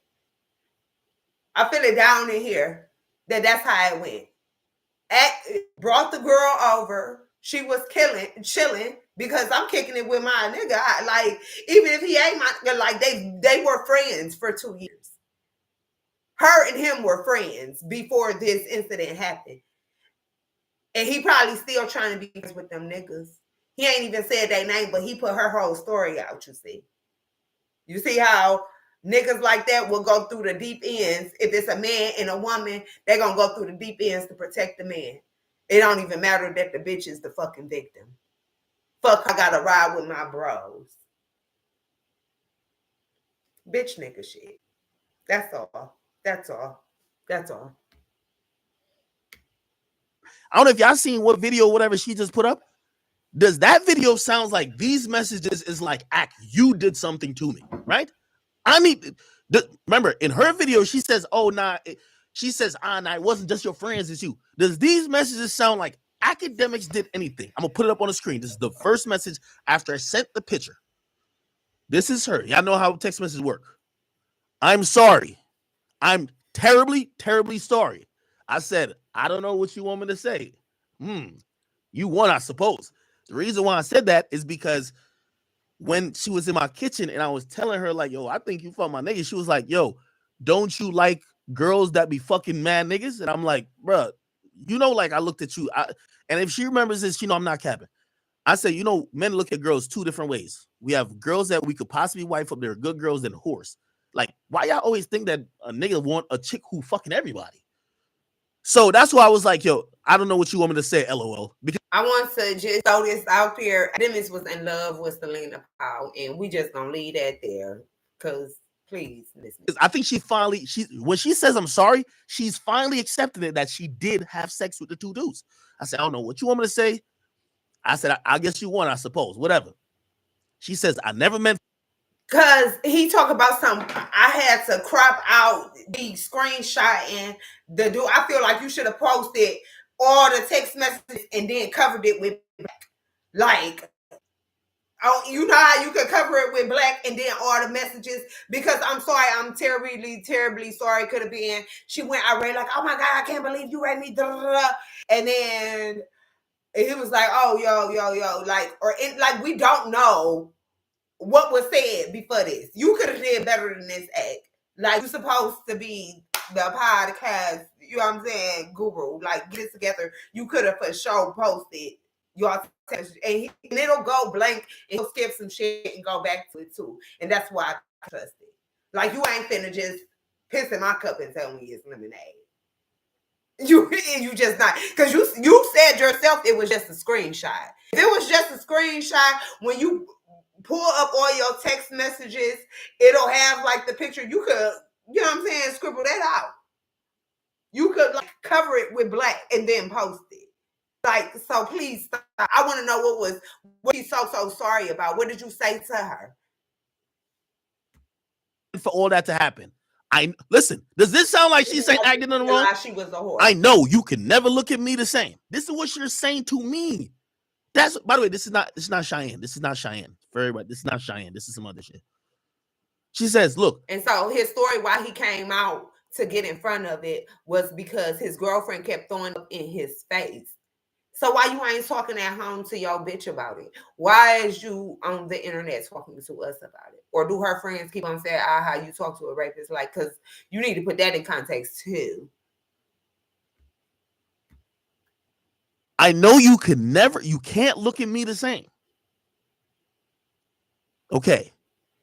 I feel it down in here that's how it went. Brought the girl over. She was chilling because I'm kicking it with my nigga. Even if he ain't my nigga, like they were friends for 2 years. Her and him were friends before this incident happened. And he probably still trying to be friends with them niggas. He ain't even said their name, but he put her whole story out, you see. You see how niggas like that will go through the deep ends. If it's a man and a woman, they're going to go through the deep ends to protect the man. It don't even matter that the bitch is the fucking victim. Fuck, I got to ride with my bros. Bitch nigga shit. That's all. That's all. That's all. I don't know if y'all seen what video or whatever she just put up. Does that video sounds like these messages is like, Ak, you did something to me, right? I mean, remember in her video, she says, oh, nah, she says, nah, it wasn't just your friends, it's you. Does these messages sound like Akademiks did anything? I'm gonna put it up on the screen. This is the first message after I sent the picture. This is her. Y'all know how text messages work. I'm sorry. I'm terribly, terribly sorry. I said, I don't know what you want me to say. You won, I suppose. The reason why I said that is because when she was in my kitchen and I was telling her, like, yo, I think you fuck my nigga, she was like, yo, don't you like girls that be fucking mad niggas? And I'm like, bruh, you know, like I looked at you. And if she remembers this, I'm not capping. I say, men look at girls 2 different ways. We have girls that we could possibly wife up. They're good girls and whores. Like, why y'all always think that a nigga want a chick who fucking everybody? So that's why I was like, yo, I don't know what you want me to say, LOL. Because I want to just throw this out there. Demis was in love with Selena Powell, and we just gonna leave that there. Cause please listen. I think when she says I'm sorry, she's finally accepting it that she did have sex with the 2 dudes. I said, I don't know what you want me to say. I said, I guess you won, I suppose. Whatever. She says, I never meant. Cause he talk about something. I had to crop out the screenshot and the dude. I feel like you should have posted all the text messages and then covered it with like, oh, you know how you could cover it with black and then all the messages. Because I'm sorry, I'm terribly, terribly sorry. Could have been. She went. I read like, oh my god, I can't believe you read me. And then he was like, oh yo, like we don't know what was said before this. You could have did better than this act. Like, you're supposed to be the podcast, you know what I'm saying, guru. Like, get it together. You could have for sure posted your text. And it'll go blank and he'll skip some shit and go back to it too. And that's why I trust it. Like, you ain't finna just piss in my cup and tell me it's lemonade. You just not. Because you said yourself it was just a screenshot. If it was just a screenshot, when you pull up all your text messages, it'll have like the picture. You could, you know what I'm saying, scribble that out. You could like cover it with black and then post it. Like, so please stop. I want to know what she's so sorry about. What did you say to her? For all that to happen. Listen, does this sound like she's saying I did nothing wrong? She was a whore. I know you can never look at me the same. This is what you're saying to me. That's, by the way, this is not Cheyenne. This is not Cheyenne. For everybody, this is not Cheyenne. This is some other shit. She says, look. And so his story, why he came out to get in front of it, was because his girlfriend kept throwing up in his face. So why you ain't talking at home to your bitch about it? Why is you on the internet talking to us about it? Or do her friends keep on saying, how you talk to a rapist? Like, because you need to put that in context too. I know you can't look at me the same. Okay.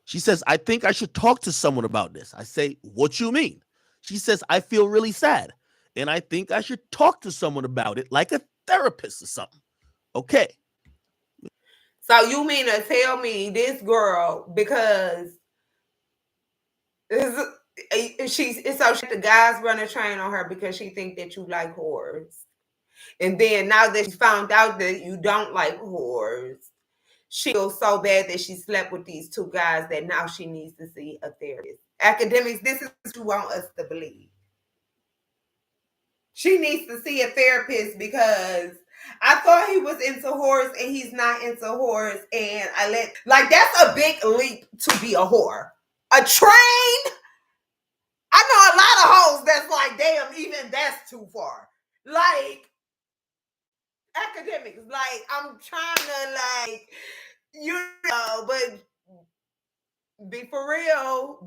She says, I think I should talk to someone about this. I say, what you mean? She says, I feel really sad. And I think I should talk to someone about it, like a therapist or something. Okay. So you mean to tell me this girl, because the guys run a train on her because she think that you like whores. And then now that she found out that you don't like whores, she feels so bad that she slept with these two guys that now she needs to see a therapist. Academics, this is what you want us to believe. She needs to see a therapist because I thought he was into whores and he's not into whores. And that's a big leap to be a whore. A train? I know a lot of hoes that's like, damn, even that's too far. Like, academics, like, I'm trying to, but be for real.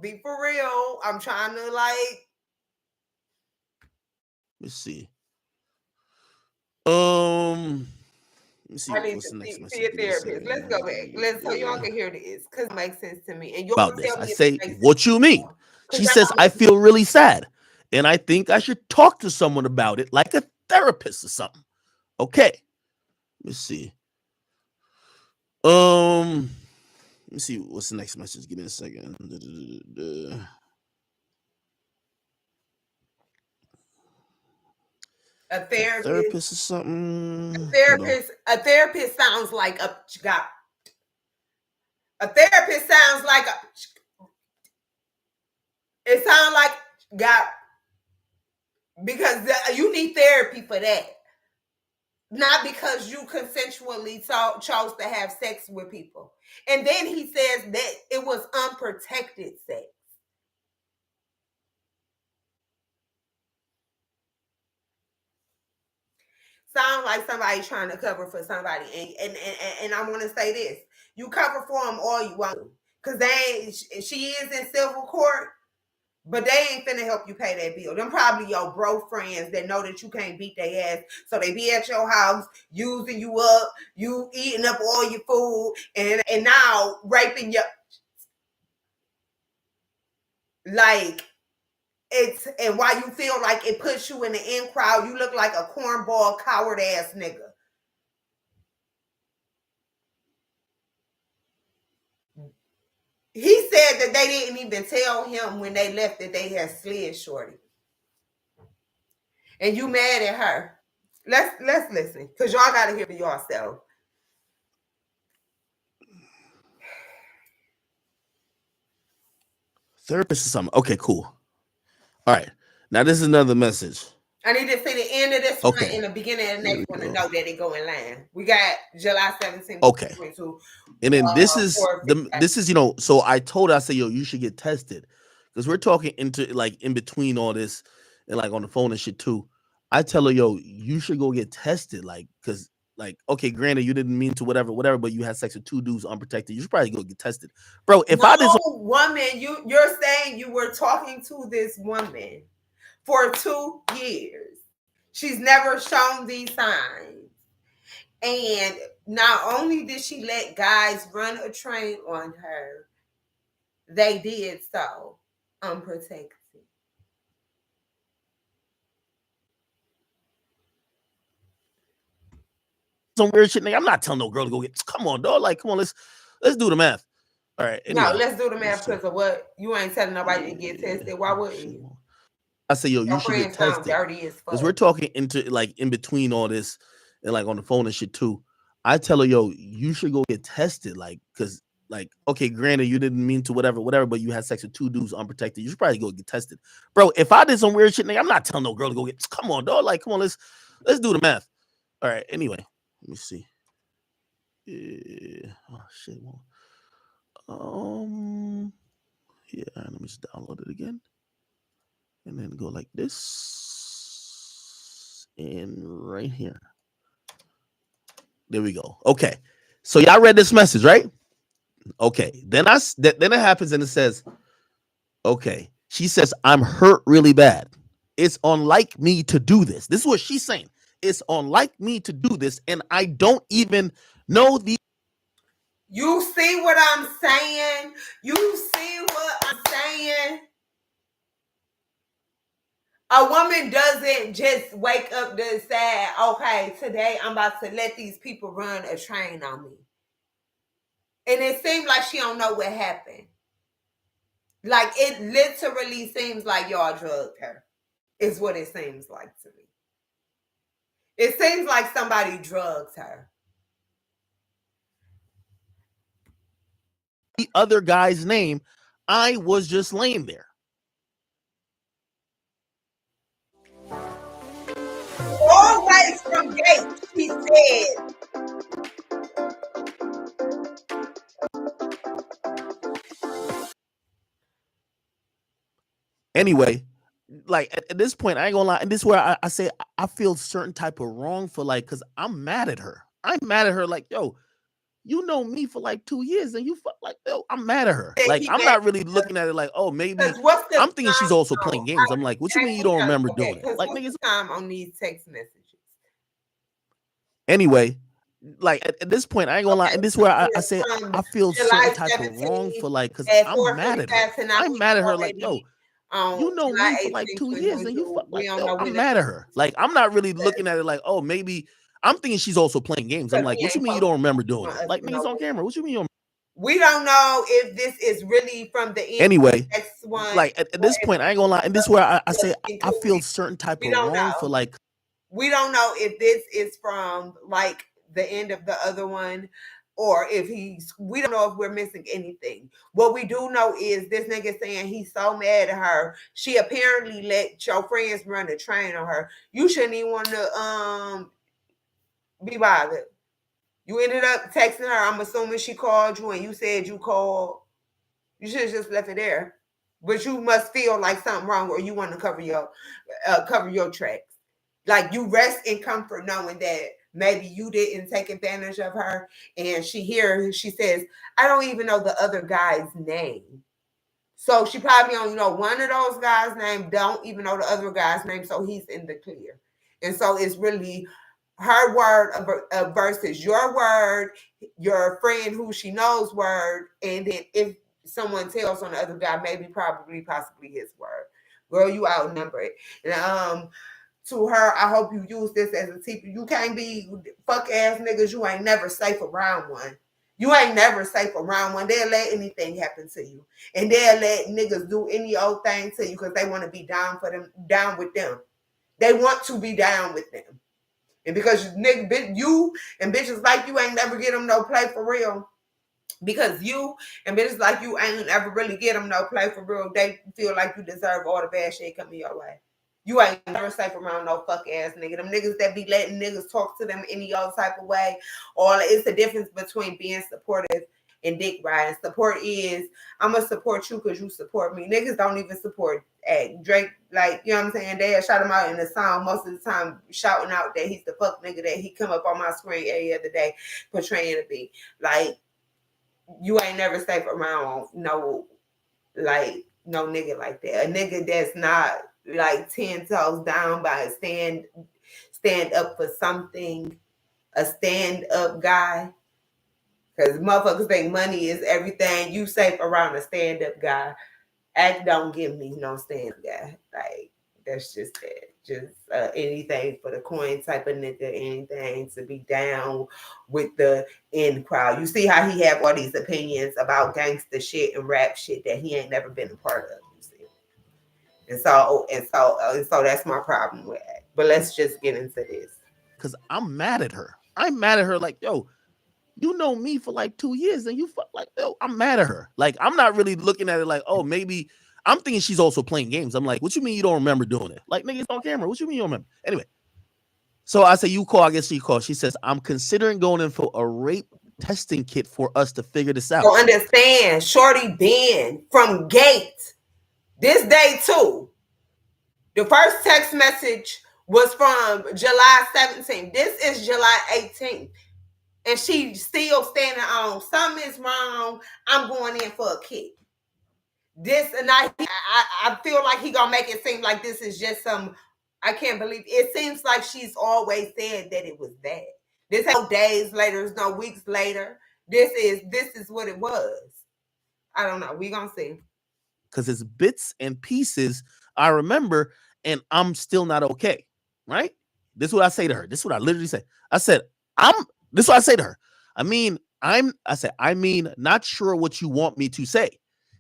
I'm trying to, Let's see. Let me see. I need What's to the next see message? a therapist. Let's go back. So y'all can hear this because it makes sense to me. And you'll About tell this. me I if say, it makes what sense you mean? She says, I feel really sad. And I think I should talk to someone about it, like a therapist or something. Okay. Let's see. Let me see. What's the next message? Give me a second. A therapist or something. A therapist sounds like a therapist sounds like it sounds like because you need therapy for that. Not because you consensually chose to have sex with people. And then he says that it was unprotected sex. Sound like somebody trying to cover for somebody. And I want to say this. You cover for them all you want to. Because she is in civil court. But they ain't finna help you pay that bill. Them probably your bro friends that know that you can't beat their ass. So they be at your house, using you up, you eating up all your food, and now raping you. Like, and while you feel like it puts you in the in crowd, you look like a cornball, coward ass nigga. He said that they didn't even tell him when they left that they had slid shorty. And you mad at her. Let's listen, because y'all gotta hear for yourself. Therapist or something. Okay, cool. All right. Now this is another message. I need to see the end of this one and the beginning of the next one to know that it go in line. We got July 17th. Okay. And then this is so I told her, I said, yo, you should get tested. Because we're talking in between all this and like on the phone and shit too. I tell her, yo, you should go get tested. Because okay, granted, you didn't mean to whatever, but you had sex with two dudes unprotected. You should probably go get tested. Bro, if I did woman, you're saying you were talking to this woman for 2 years. She's never shown these signs. And not only did she let guys run a train on her, they did so unprotected. Some weird shit, nigga. I'm not telling no girl to go get. Come on, dog. Like, come on, let's do the math. All right. Anyway, no, let's do the math because of what you ain't telling nobody to get tested. Why wouldn't you? I say, yo, you should get tested. Because we're talking in between all this and like on the phone and shit too. I tell her, yo, you should go get tested. Because okay, granted, you didn't mean to whatever, but you had sex with two dudes unprotected. You should probably go get tested. Bro, if I did some weird shit, nigga, I'm not telling no girl to go get. Come on, dog. Like, come on, let's do the math. All right. Anyway, let me see. Yeah. Oh shit. Yeah. Let me just download it again. And then go like this. And right here. There we go. Okay. So y'all read this message, right? Okay. Then it happens and it says, okay. She says, I'm hurt really bad. It's unlike me to do this. This is what she's saying. It's unlike me to do this, and I don't even know the. You see what I'm saying? You see what I'm saying? A woman doesn't just wake up and decide, okay, today I'm about to let these people run a train on me. And it seems like she don't know what happened. Like, it literally seems like y'all drugged her, is what it seems like to me. It seems like somebody drugged her. The other guy's name, I was just laying there. Always from Gates, he said. Anyway, like at this point, I ain't gonna lie, and this is where I say I feel certain type of wrong for like, cause I'm mad at her. I'm mad at her, like, yo, you know me for like 2 years, and you fuck like, yo, I'm mad at her. Like, I'm not really looking at it like, oh, maybe What's the I'm thinking she's time also playing games. I'm like, what you mean you don't remember doing it? Because Like, what's niggas. the time on these text messages? Anyway, like at this point, I ain't gonna lie, and this is where I say From I feel certain July type of wrong 17th for like, cause at I'm mad at her. 4:45 to now. I'm We mad at her, like, already yo, on you know July me for like 18th, 2 years, and you fuck 2022. We like, don't yo, know I'm when mad at her. Like, I'm not really looking at it like, oh, maybe I'm thinking she's also playing games. I'm because like, we what you ain't mean you supposed don't remember doing want it? us Like, to niggas on know. camera. What you mean you don't? We don't know if this is really from the end of Anyway, the next one, like at or this if point, I ain't gonna lie, and this is where I say it's I feel included. certain type We of don't wrong for know. like. We don't know if this is from like the end of the other one, or if we don't know if we're missing anything. What we do know is this nigga saying he's so mad at her. She apparently let your friends run the train on her. You shouldn't even want to be bothered. You ended up texting her. I'm assuming she called you and you said you called. You should have just left it there. But you must feel like something wrong, or you want to cover your tracks. Like, you rest in comfort knowing that maybe you didn't take advantage of her. And she says, I don't even know the other guy's name. So she probably only know one of those guys' name, don't even know the other guy's name. So he's in the clear. And so it's really her word versus your word, your friend who she knows word. And then if someone tells on the other guy, maybe possibly his word. Girl, you outnumbered. And to her, I hope you use this as a tip. You can't be fuck ass niggas. You ain't never safe around one. You ain't never safe around one. They'll let anything happen to you, and they'll let niggas do any old thing to you because they want to be down with them. They want to be down with them, and because you and bitches like you ain't never get them no play for real. Because you and bitches like you ain't ever really get them no play for real. They feel like you deserve all the bad shit coming your way. You ain't never safe around no fuck ass nigga. Them niggas that be letting niggas talk to them any old type of way. Or it's the difference between being supportive and dick riding. Support is, I'm going to support you because you support me. Niggas don't even support Drake. Like, you know what I'm saying? They shout him out in the song most of the time, shouting out that he's the fuck nigga that he come up on my screen every other day portraying to be. Like, you ain't never safe around no nigga like that. A nigga that's not like 10 toes down by stand up for something, a stand up guy. Because motherfuckers think money is everything. You safe around a stand up guy. Act don't give me no stand up guy. Like, that's just that. Just anything for the coin type of nigga, anything to be down with the in crowd. You see how he have all these opinions about gangster shit and rap shit that he ain't never been a part of. You see, and so that's my problem with it. But let's just get into this. Because I'm mad at her. I'm mad at her, like, yo, you know me for like 2 years, and you fuck like, yo, I'm mad at her. Like, I'm not really looking at it like, oh, maybe I'm thinking she's also playing games. I'm like, what you mean you don't remember doing it? Like, niggas on camera. What you mean you don't remember? Anyway, so I say you call. I guess she called. She says, I'm considering going in for a rape testing kit for us to figure this out. So understand, Shorty Ben from Gate, this day too. The first text message was from July 17th. This is July 18th. And she's still standing on something is wrong. I'm going in for a kick. This and I feel like he gonna make it seem like this is just some I can't believe it. Seems like she's always said that it was that. This ain't no days later, there's no weeks later. This is what it was. I don't know. We gonna see. Because it's bits and pieces I remember, and I'm still not okay. Right? This is what I say to her. This is what I literally say. I said, I'm this is what I say to her. I mean, not sure what you want me to say.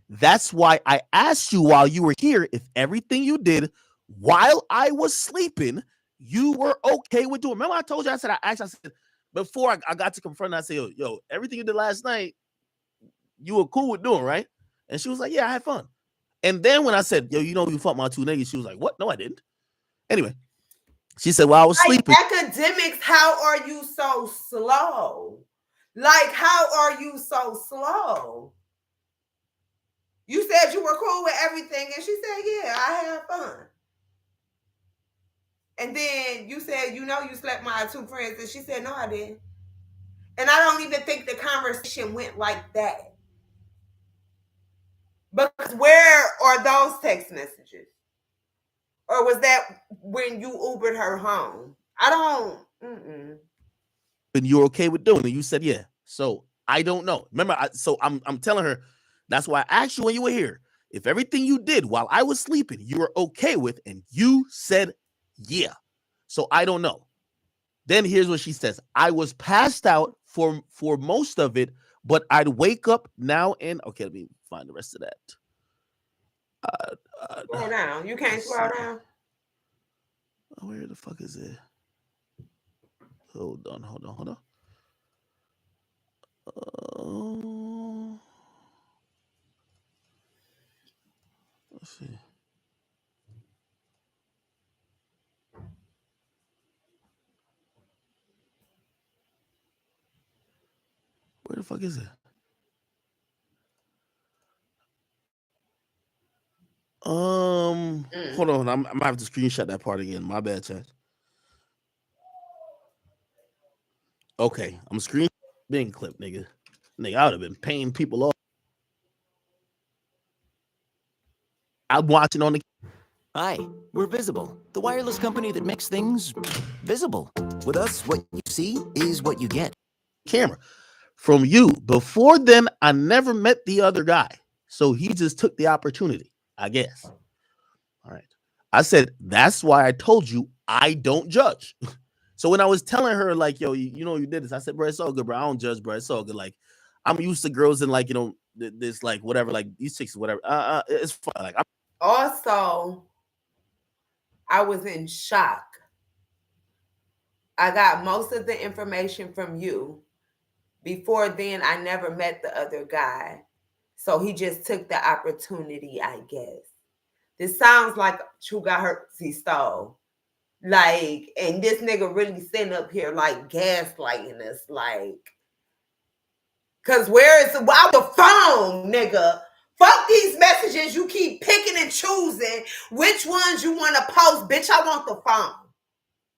That's why I asked you while you were here if everything you did while I was sleeping, you were okay with doing. Remember, I told you, I said, before I got to confront her, I said, yo, everything you did last night, you were cool with doing, right? And she was like, yeah, I had fun. And then when I said, yo, you fucked my two niggas, she was like, what? No, I didn't. Anyway, she said, well, I was Like, sleeping. Akademiks, how are you so slow? Like, how are you so slow? You said you were cool with everything, and she said, yeah, I had fun. And then you said, you slept my two friends, and she said, no, I didn't. And I don't even think the conversation went like that. Because where are those text messages? Or was that when you Ubered her home? I don't. And you're okay with doing it. You said, yeah. So I don't know. Remember, I'm telling her, that's why I asked you when you were here. If everything you did while I was sleeping, you were okay with, and you said, yeah. So I don't know. Then here's what she says. I was passed out for most of it, but I'd wake up now and okay, let me find the rest of that. Scroll down. You can't scroll down. Where the fuck is it? Hold on. Let's see. Where the fuck is it? Hold on. I'm gonna have to screenshot that part again. My bad, chat. Okay, I'm screen being clip, nigga. Nigga, I would have been paying people off. I'm watching on the Hi, we're Visible, the wireless company that makes things visible. With us, what you see is what you get. camera from you. Before then, I never met the other guy. So he just took the opportunity, I guess. All right. I said, that's why I told you I don't judge. So when I was telling her, like, yo, you did this, I said, bro, it's all good, bro. I don't judge, bro. It's all good. Like, I'm used to girls and, like, this, like, whatever, like, these chicks, whatever. It's fun. Like, Also, I was in shock. I got most of the information from you. Before then, I never met the other guy. So he just took the opportunity, I guess. This sounds like who got hurt, he stole. Like, and this nigga really sitting up here like gaslighting us, like, cause where's the phone, nigga? Fuck these messages. You keep picking and choosing which ones you want to post, bitch. I want the phone.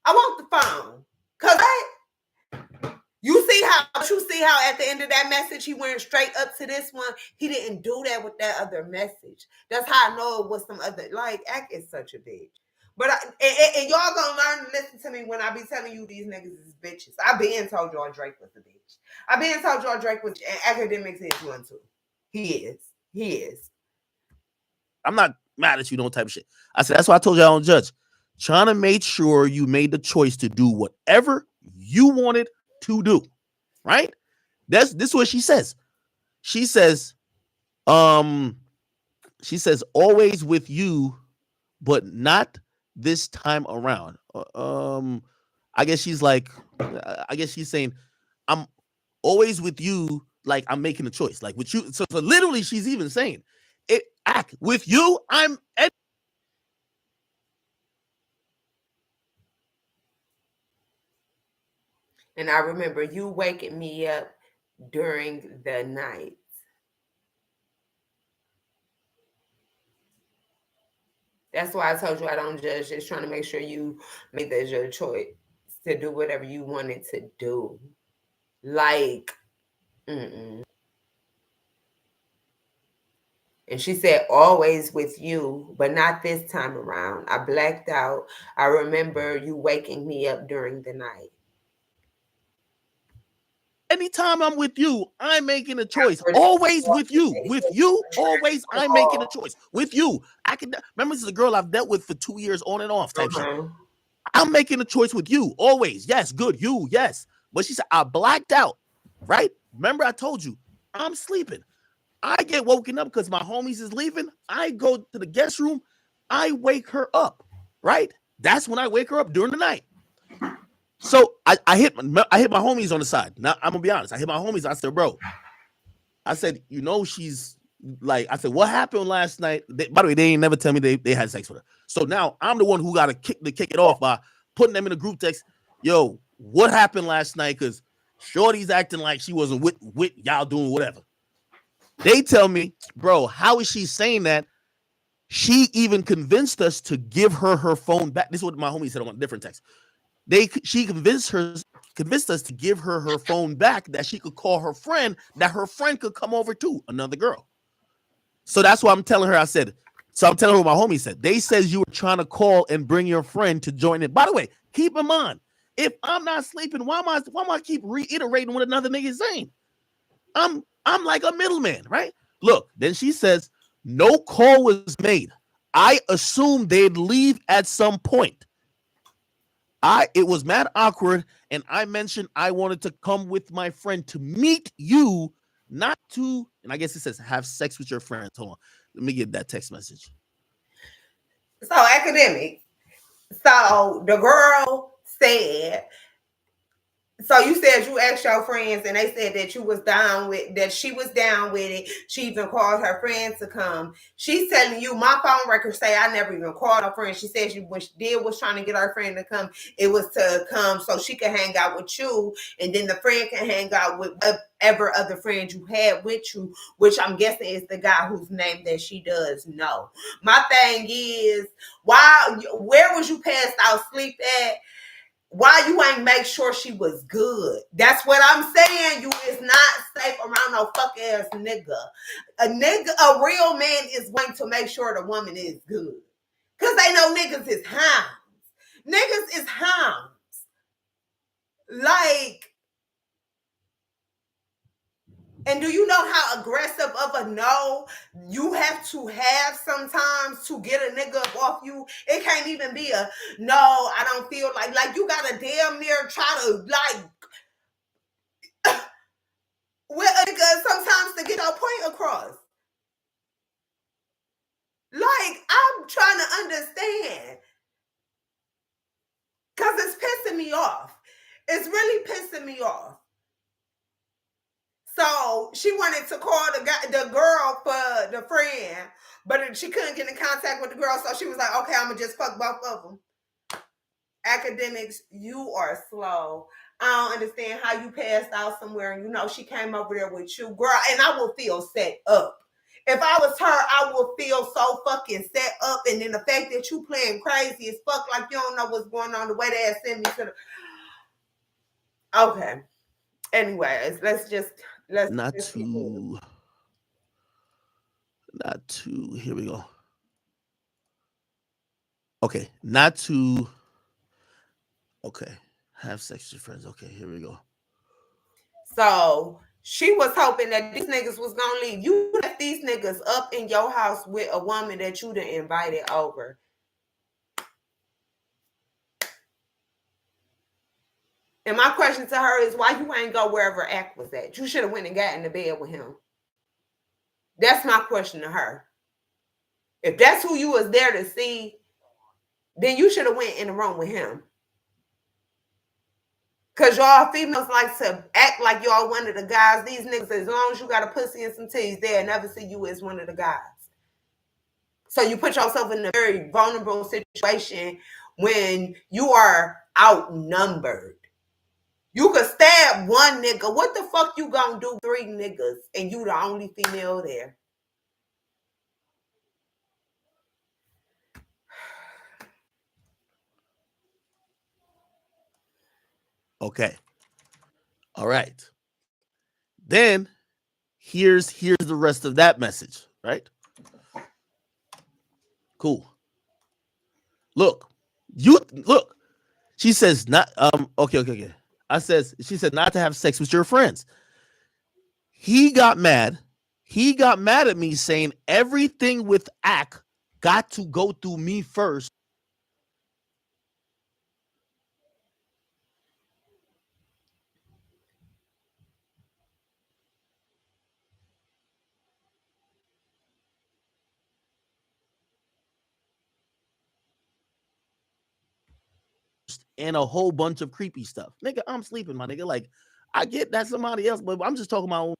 I want the phone. Cause you see how at the end of that message he went straight up to this one. He didn't do that with that other message. That's how I know it was some other. Like, Ack is such a bitch. But and y'all gonna learn to listen to me when I be telling you these niggas is bitches. I been told y'all Drake was a bitch. I been told y'all Drake was, and Akademiks is one too. He is. I'm not mad at you, no type of shit. I said, that's why I told you I don't judge. Trying to make sure you made the choice to do whatever you wanted to do. Right? This is what she says. She says, always with you, but not this time around. I guess she's saying, I'm always with you, like I'm making a choice, like with you. So literally, she's even saying, Act with you, I'm. And I remember you waking me up during the night. That's why I told you I don't judge. Just trying to make sure you made that your choice to do whatever you wanted to do. Like, and And she said, always with you, but not this time around. I blacked out. I remember you waking me up during the night. Anytime I'm with you, I'm making a choice. Always with you. With you, always I'm making a choice. With you. I can remember, this is a girl I've dealt with for 2 years on and off type shit. I'm making a choice with you. Always. Yes, good. You, yes. But she said, I blacked out. Right? Remember, I told you, I'm sleeping. I get woken up because my homies is leaving. I go to the guest room. I wake her up. Right? That's when I wake her up during the night. So I hit my homies on the side. Now I'm gonna be honest. I hit my homies. I said, bro, I said, you know, she's like, I said, what happened last night? By the way, they ain't never tell me they had sex with her. So now I'm the one who got to kick it off by putting them in a group text. Yo, what happened last night? Because Shorty's acting like she wasn't with y'all doing whatever. They tell me, bro, how is she saying that? She even convinced us to give her phone back. This is what my homie said on a different text. She convinced us to give her phone back, that she could call her friend, that her friend could come over too, another girl. So that's why I'm telling her. I'm telling her what my homie said. They says you were trying to call and bring your friend to join in. By the way, keep in mind, if I'm not sleeping, why am I keep reiterating what another nigga is saying? I'm like a middleman, right? Look, then she says no call was made. I assumed they'd leave at some point. It was mad awkward, and I mentioned I wanted to come with my friend to meet you, not to, and I guess it says have sex with your friends. Hold on. Let me get that text message. So, Akademiks. So the girl said, so you said you asked your friends and they said that she was down with it. She even called her friends to come. She's telling you, my phone records say I never even called her friend. She said what she did was trying to get her friend to come. It was to come so she could hang out with you, and then the friend can hang out with whatever other friend you had with you, which I'm guessing is the guy whose name that she does know. My thing is, where was you passed out sleep at? Why you ain't make sure she was good? That's what I'm saying. You is not safe around no fuck ass nigga. A real man is going to make sure the woman is good. Cause they know niggas is hounds. Niggas is hounds. Like, and do you know how aggressive of a no you have to have sometimes to get a nigga up off you? It can't even be a no, I don't feel like you gotta damn near try to with a nigga sometimes to get your point across. Like, I'm trying to understand. Cause it's pissing me off. It's really pissing me off. So she wanted to call the girl for the friend, but she couldn't get in contact with the girl. So she was like, okay, I'm going to just fuck both of them. Akademiks, you are slow. I don't understand how you passed out somewhere and you know she came over there with you, girl, and I will feel set up. If I was her, I would feel so fucking set up. And then the fact that you playing crazy as fuck, like you don't know what's going on, the way they send me to the... Okay. Anyways, let's Here we go. Okay, not to. Okay, have sex with your friends. Okay, here we go. So she was hoping that these niggas was gonna leave. You left these niggas up in your house with a woman that you done invited over. And my question to her is, why you ain't go wherever Ack was at? You should have went and got in the bed with him. That's my question to her. If that's who you was there to see, then you should have went in the room with him. Because y'all females like to act like y'all one of the guys. These niggas, as long as you got a pussy and some titties, they'll never see you as one of the guys. So you put yourself in a very vulnerable situation when you are outnumbered. You could stab one nigga. What the fuck you gonna do 3 niggas and you the only female there? Okay. All right. Then here's the rest of that message, right? Cool. Look, you look. She says not. Okay. She said not to have sex with your friends. He got mad. He got mad at me saying everything with Ak got to go through me first. And a whole bunch of creepy stuff. Nigga, I'm sleeping, my nigga. Like, I get that somebody else, but I'm just talking about.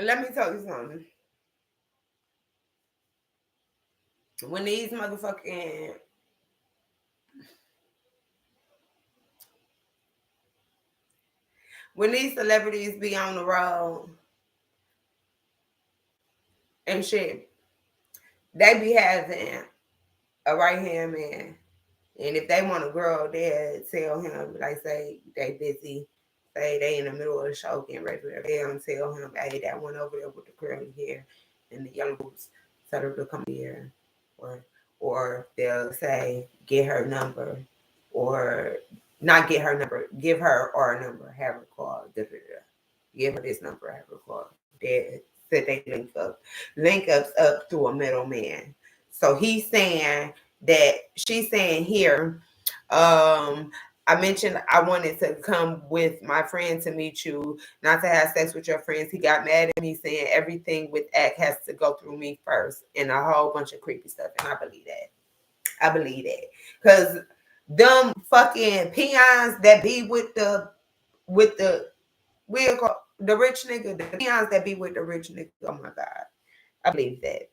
Let me tell you something. When these motherfucking when these celebrities be on the road and shit, they be having a right hand man. And if they want a girl, they'll tell him, like, say they busy, say they in the middle of the show getting ready to they'll tell him, hey, that one over there with the curly hair and the yellow boots, tell her to come here. Or they'll say, get her number, or not get her number, give her our number, have her call, give her this number, have her call. They said they link ups up through a middleman. So he's saying that she's saying here, I mentioned I wanted to come with my friend to meet you, not to have sex with your friends. He got mad at me saying everything with Act has to go through me first, and a whole bunch of creepy stuff. And I believe that. Because them fucking peons that be with the rich nigga, the peons that be with the rich nigga, oh my God. I believe that.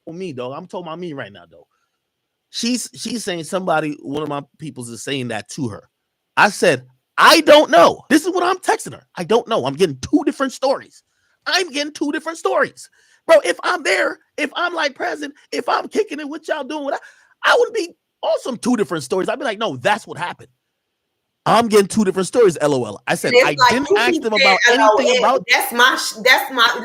Me, though. I'm talking about me right now, though. She's saying one of my peoples is saying that to her. I said, I don't know. This is what I'm texting her. I don't know. I'm getting two different stories. Bro, if I'm there, if I'm like present, if I'm kicking it, what y'all doing, I would be awesome two different stories. I'd be like, no, that's what happened. I'm getting two different stories, LOL. I said, I didn't ask them about anything about. That's my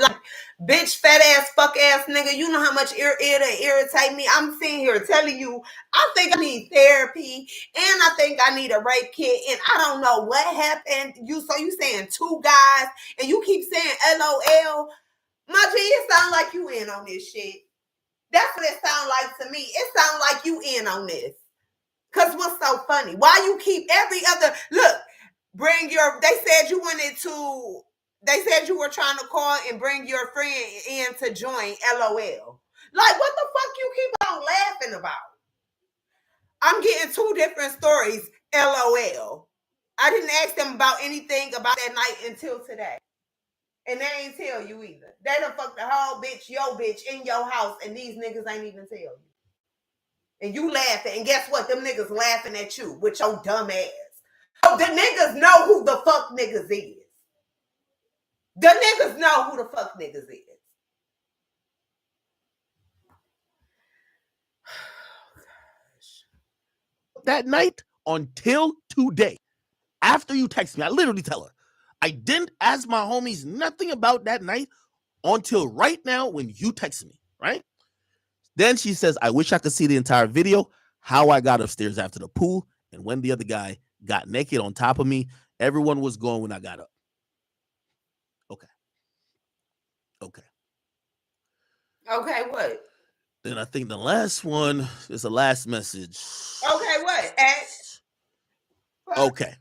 like, bitch, fat ass, fuck ass nigga. You know how much it irritate me. I'm sitting here telling you, I think I need therapy, and I think I need a rape kit, and I don't know what happened. You saying two guys, and you keep saying LOL. My G, it sound like you in on this shit. That's what it sound like to me. It sound like you in on this. Cause what's so funny? Why you keep every other look? They said you were trying to call and bring your friend in to join. LOL. Like, what the fuck you keep on laughing about? I'm getting two different stories. LOL. I didn't ask them about anything about that night until today. And they ain't tell you either. They done fucked the whole bitch, your bitch, in your house, and these niggas ain't even tell you. And you laughing, and guess what? Them niggas laughing at you with your dumb ass. Oh, the niggas know who the fuck niggas is. The niggas know who the fuck niggas is. That night until today. After you text me, I literally tell her, I didn't ask my homies nothing about that night until right now when you text me, right? Then she says, I wish I could see the entire video, how I got upstairs after the pool, and when the other guy got naked on top of me. Everyone was gone when I got up. Okay, what? Then I think the last one is the last message. Okay, what? Okay.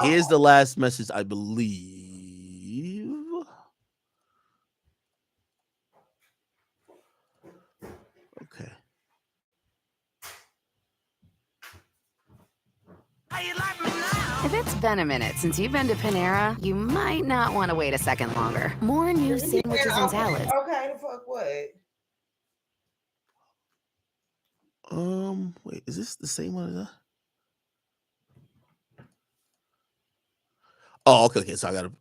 Here's the last message, I believe. Okay. If it's been a minute since you've been to Panera, you might not want to wait a second longer. More new sandwiches and salads. Okay, the fuck what? Wait, is this the same one as that? Oh, okay. So I gotta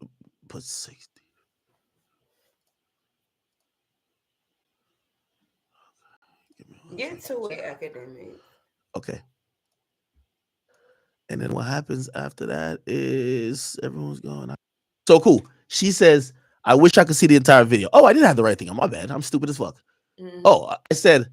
put 60. Get to it, academic. Okay. And then what happens after that is everyone's going. So cool. She says, I wish I could see the entire video. Oh, I didn't have the right thing on. My bad. I'm stupid as fuck. Oh, I said,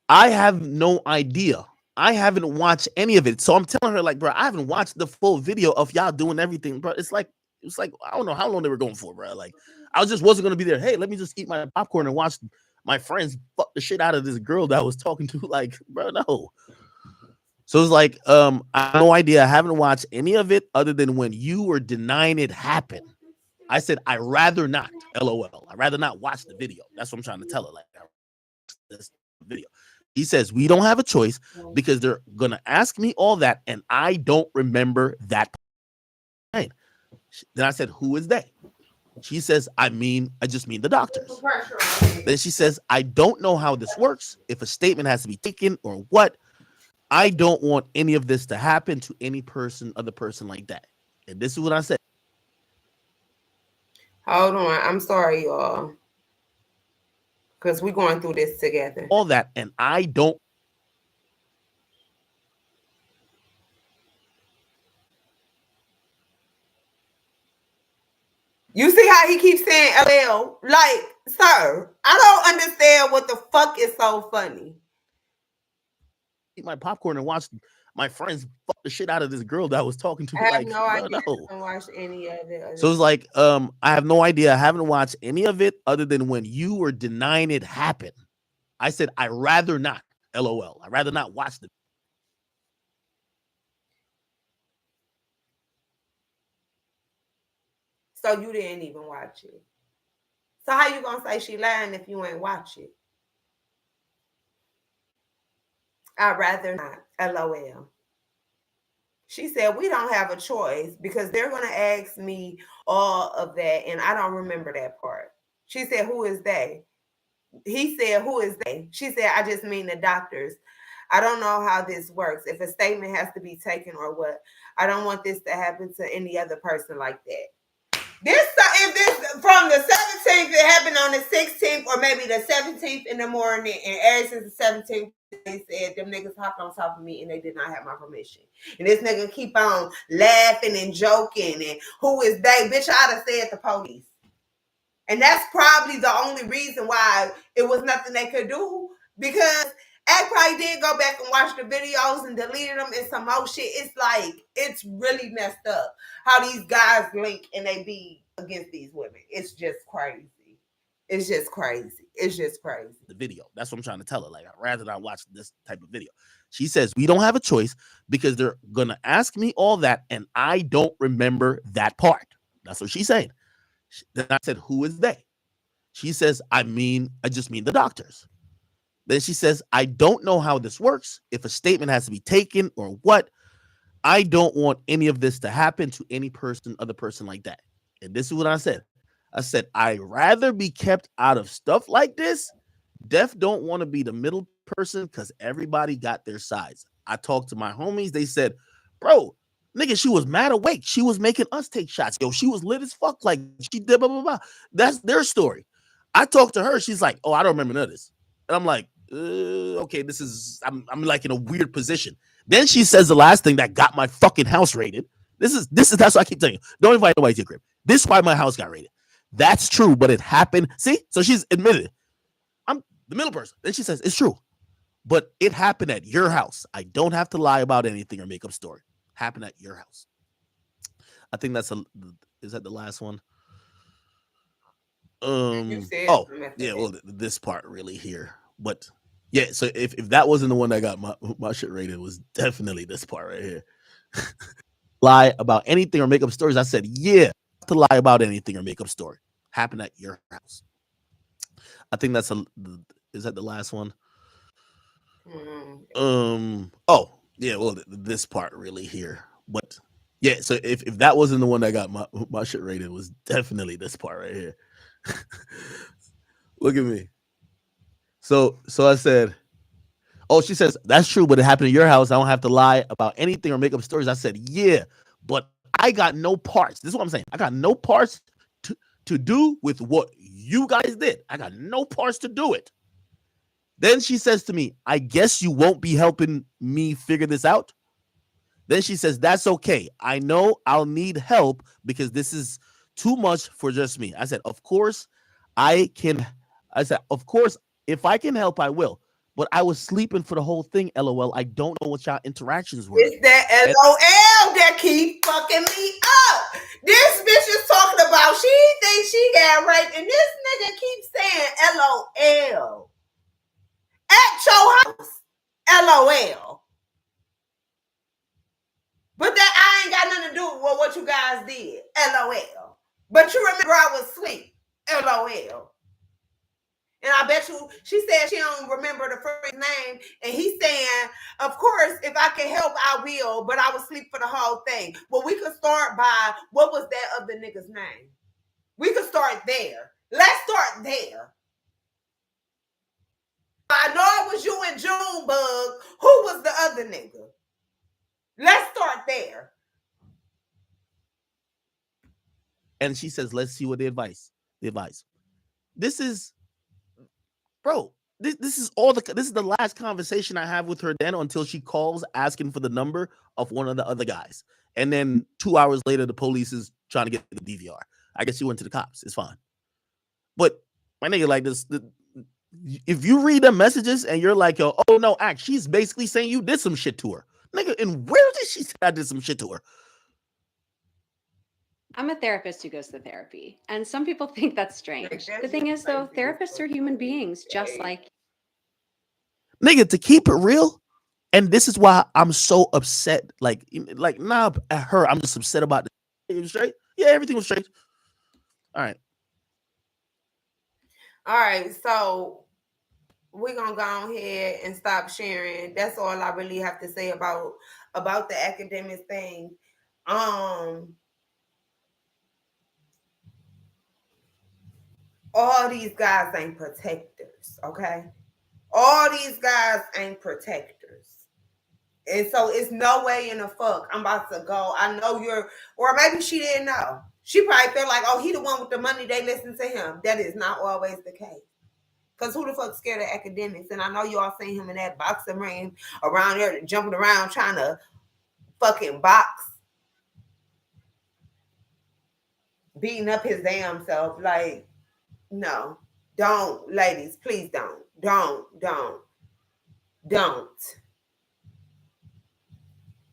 I have no idea. I haven't watched any of it. So I'm telling her, like, bro, I haven't watched the full video of y'all doing everything, bro. It's like, I don't know how long they were going for, bro. Like, I just wasn't gonna be there. Hey, let me just eat my popcorn and watch my friends fuck the shit out of this girl that I was talking to. Like, bro, no. So it's like, I have no idea. I haven't watched any of it other than when you were denying it happened. I said, I rather not. LOL. I'd rather not watch the video. That's what I'm trying to tell her. Like, this video. He says, we don't have a choice because they're gonna ask me all that, and I don't remember that. Then I said, who is they? She says, I just mean the doctors. Then she says, I don't know how this works, if a statement has to be taken or what. I don't want any of this to happen to any other person like that. And this is what I said. Hold on. I'm sorry, y'all. Because we're going through this together. All that, and I don't. You see how he keeps saying LL? Like, sir, I don't understand what the fuck is so funny. Eat my popcorn and watch my friends fuck the shit out of this girl that I was talking to. I have like, no idea. No. I haven't watched any of it. So it's like, I have no idea. I haven't watched any of it other than when you were denying it happened. I said, I rather not. LOL. I'd rather not watch the. So you didn't even watch it. So how you gonna say she lying if you ain't watch it? I'd rather not. LOL. She said, we don't have a choice because they're going to ask me all of that. And I don't remember that part. She said, who is they? He said, who is they? She said, I just mean the doctors. I don't know how this works. If a statement has to be taken or what. I don't want this to happen to any other person like that. If this from the 17th, it happened on the 16th or maybe the 17th in the morning, and ever since the 17th, they said them niggas hopped on top of me and they did not have my permission. And this nigga keep on laughing and joking and who is they? Bitch, I'd have said the police. And that's probably the only reason why it was nothing they could do, because I probably did go back and watch the videos and deleted them and some more shit. It's like, it's really messed up how these guys link and they be against these women. It's just crazy. It's just crazy. It's just crazy. The video. That's what I'm trying to tell her. Like, I'd rather not watch this type of video. She says, we don't have a choice because they're going to ask me all that, and I don't remember that part. That's what she's saying. Then I said, who is they? She says, I just mean the doctors. Then she says, I don't know how this works, if a statement has to be taken or what. I don't want any of this to happen to any other person like that. And this is what I said. I said, I'd rather be kept out of stuff like this. Def don't want to be the middle person because everybody got their sides. I talked to my homies. They said, bro, nigga, she was mad awake. She was making us take shots. Yo, she was lit as fuck. Like, she did blah, blah, blah. That's their story. I talked to her. She's like, oh, I don't remember none of this. And I'm like, okay, I'm like in a weird position. Then she says the last thing that got my fucking house raided. That's what I keep telling you. Don't invite nobody to your crib. This is why my house got raided. That's true, but it happened. See? So she's admitted. I'm the middle person. Then she says, it's true, but it happened at your house. I don't have to lie about anything or make up story. Happened at your house. I think is that the last one? Oh, yeah, well, this part really here. But yeah, so if that wasn't the one that got my shit rated, it was definitely this part right here. Lie about anything or make up stories. I said, yeah, to lie about anything or make up story. Happened at your house. I think is that the last one? Oh, yeah, well, this part really here. But yeah, so if that wasn't the one that got my shit rated, it was definitely this part right here. Look at me. So I said, oh, she says, that's true, but it happened at your house. I don't have to lie about anything or make up stories. I said, yeah, but I got no parts. This is what I'm saying. I got no parts to do with what you guys did. I got no parts to do it. Then she says to me, I guess you won't be helping me figure this out. Then she says, that's okay. I know I'll need help because this is too much for just me. I said, of course If I can help, I will. But I was sleeping for the whole thing. LOL. I don't know what y'all interactions were. It's that LOL that keep fucking me up. This bitch is talking about she thinks she got raped, and this nigga keeps saying LOL at your house. LOL. But that I ain't got nothing to do with what you guys did. LOL. But you remember I was asleep. LOL. And I bet you, she said she don't remember the first name. And he's saying, of course, if I can help, I will. But I was asleep for the whole thing. Well, we could start by, what was that other nigga's name? We could start there. Let's start there. I know it was you and Junebug. Who was the other nigga? Let's start there. And she says, let's see what the advice. This is, bro, this is the last conversation I have with her then until she calls asking for the number of one of the other guys. And then 2 hours later, the police is trying to get the DVR. I guess she went to the cops. It's fine. But my nigga, like this, if you read the messages and you're like, yo, oh no, she's basically saying you did some shit to her. Nigga, and where did she say I did some shit to her? I'm a therapist who goes to therapy, and some people think that's strange. The thing is, though, therapists are human beings, just like... Nigga, to keep it real, and this is why I'm so upset. Like not at her, I'm just upset about this. It was straight? Yeah, everything was straight. All right, so we're gonna go on here and stop sharing. That's all I really have to say about the Akademiks thing. All these guys ain't protectors, okay? All these guys ain't protectors. And so it's no way in the fuck I'm about to go. I know you're, or maybe she didn't know. She probably felt like, oh, he the one with the money, they listen to him. That is not always the case. Because who the fuck scared of Akademiks? And I know you all seen him in that boxing ring around there jumping around trying to fucking box. Beating up his damn self. Like, no. Don't, ladies, please don't. Don't.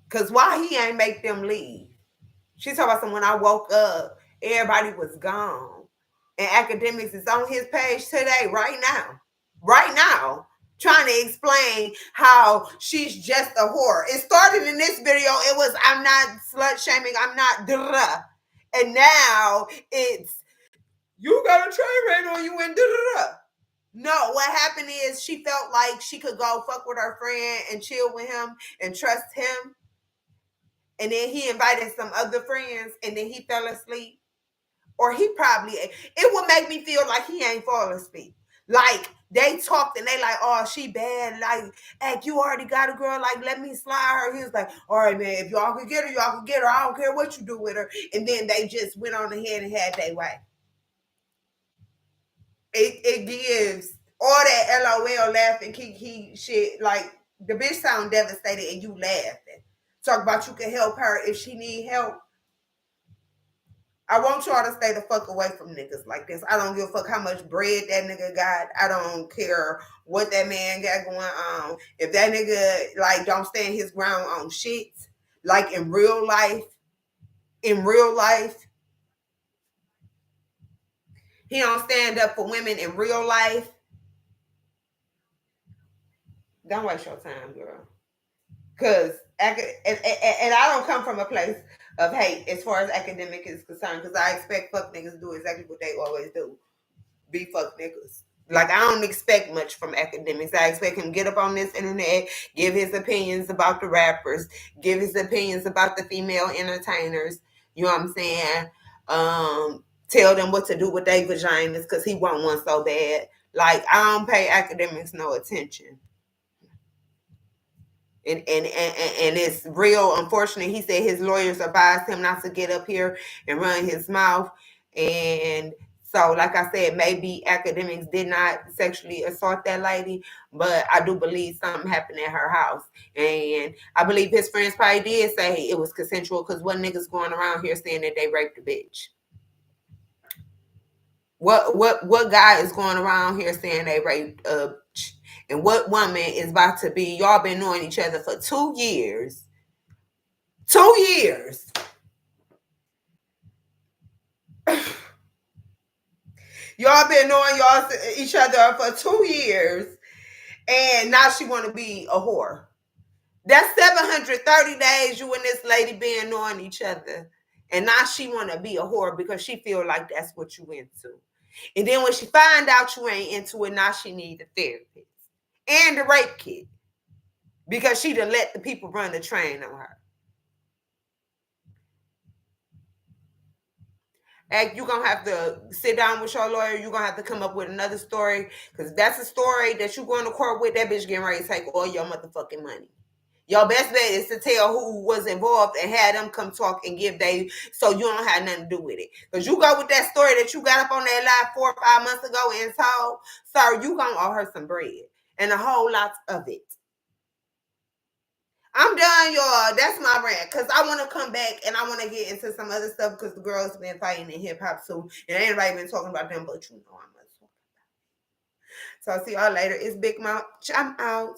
Because why he ain't make them leave? She talking about when I woke up, everybody was gone. And Akademiks is on his page today, right now, trying to explain how she's just a whore. It started in this video. It was, I'm not slut shaming. I'm not duh. And now it's, you got a train wreck on you and duh. No, what happened is she felt like she could go fuck with her friend and chill with him and trust him. And then he invited some other friends and then he fell asleep. Or he probably, it would make me feel like he ain't falling asleep. Like, they talked and they like, oh, she bad. Like, you already got a girl. Like, let me slide her. He was like, all right, man, if y'all can get her, y'all can get her. I don't care what you do with her. And then they just went on ahead and had their way. It gives all that LOL laughing, kiki shit. Like, the bitch sound devastated and you laughing. Talk about you can help her if she need help. I want y'all to stay the fuck away from niggas like this. I don't give a fuck how much bread that nigga got. I don't care what that man got going on. If that nigga, like, don't stand his ground on shit, like in real life, he don't stand up for women in real life. Don't waste your time, girl. Because, and I don't come from a place of hate as far as Akademiks is concerned, because I expect fuck niggas to do exactly what they always do. Be fuck niggas. Like, I don't expect much from Akademiks. I expect him to get up on this internet, give his opinions about the rappers, give his opinions about the female entertainers. You know what I'm saying? Tell them what to do with their vaginas because he want one so bad. Like, I don't pay Akademiks no attention. And it's real unfortunate. He said his lawyers advised him not to get up here and run his mouth. And so, like I said, maybe Akademiks did not sexually assault that lady, but I do believe something happened at her house. And I believe his friends probably did say it was consensual because what niggas going around here saying that they raped a bitch. What guy is going around here saying they raped and what woman is about to be? Y'all been knowing each other for 2 years. 2 years. Y'all been knowing each other for 2 years, and now she want to be a whore. That's 730 days you and this lady been knowing each other, and now she want to be a whore because she feel like that's what you into. And then when she find out you ain't into it, now she need a therapist and a rape kit because she done let the people run the train on her. You're going to have to sit down with your lawyer. You're going to have to come up with another story because that's a story that you going to court with. That bitch getting ready to take all your motherfucking money. Your best bet is to tell who was involved and have them come talk and give they, so you don't have nothing to do with it. Because you go with that story that you got up on that live 4 or 5 months ago and told, sir, you going to owe her some bread and a whole lot of it. I'm done, y'all. That's my rant. Because I want to come back and I want to get into some other stuff because the girls been fighting in hip-hop too. And anybody been talking about them, but you know I'm going to talk about it. So I'll see y'all later. It's Big Mouth. I'm out.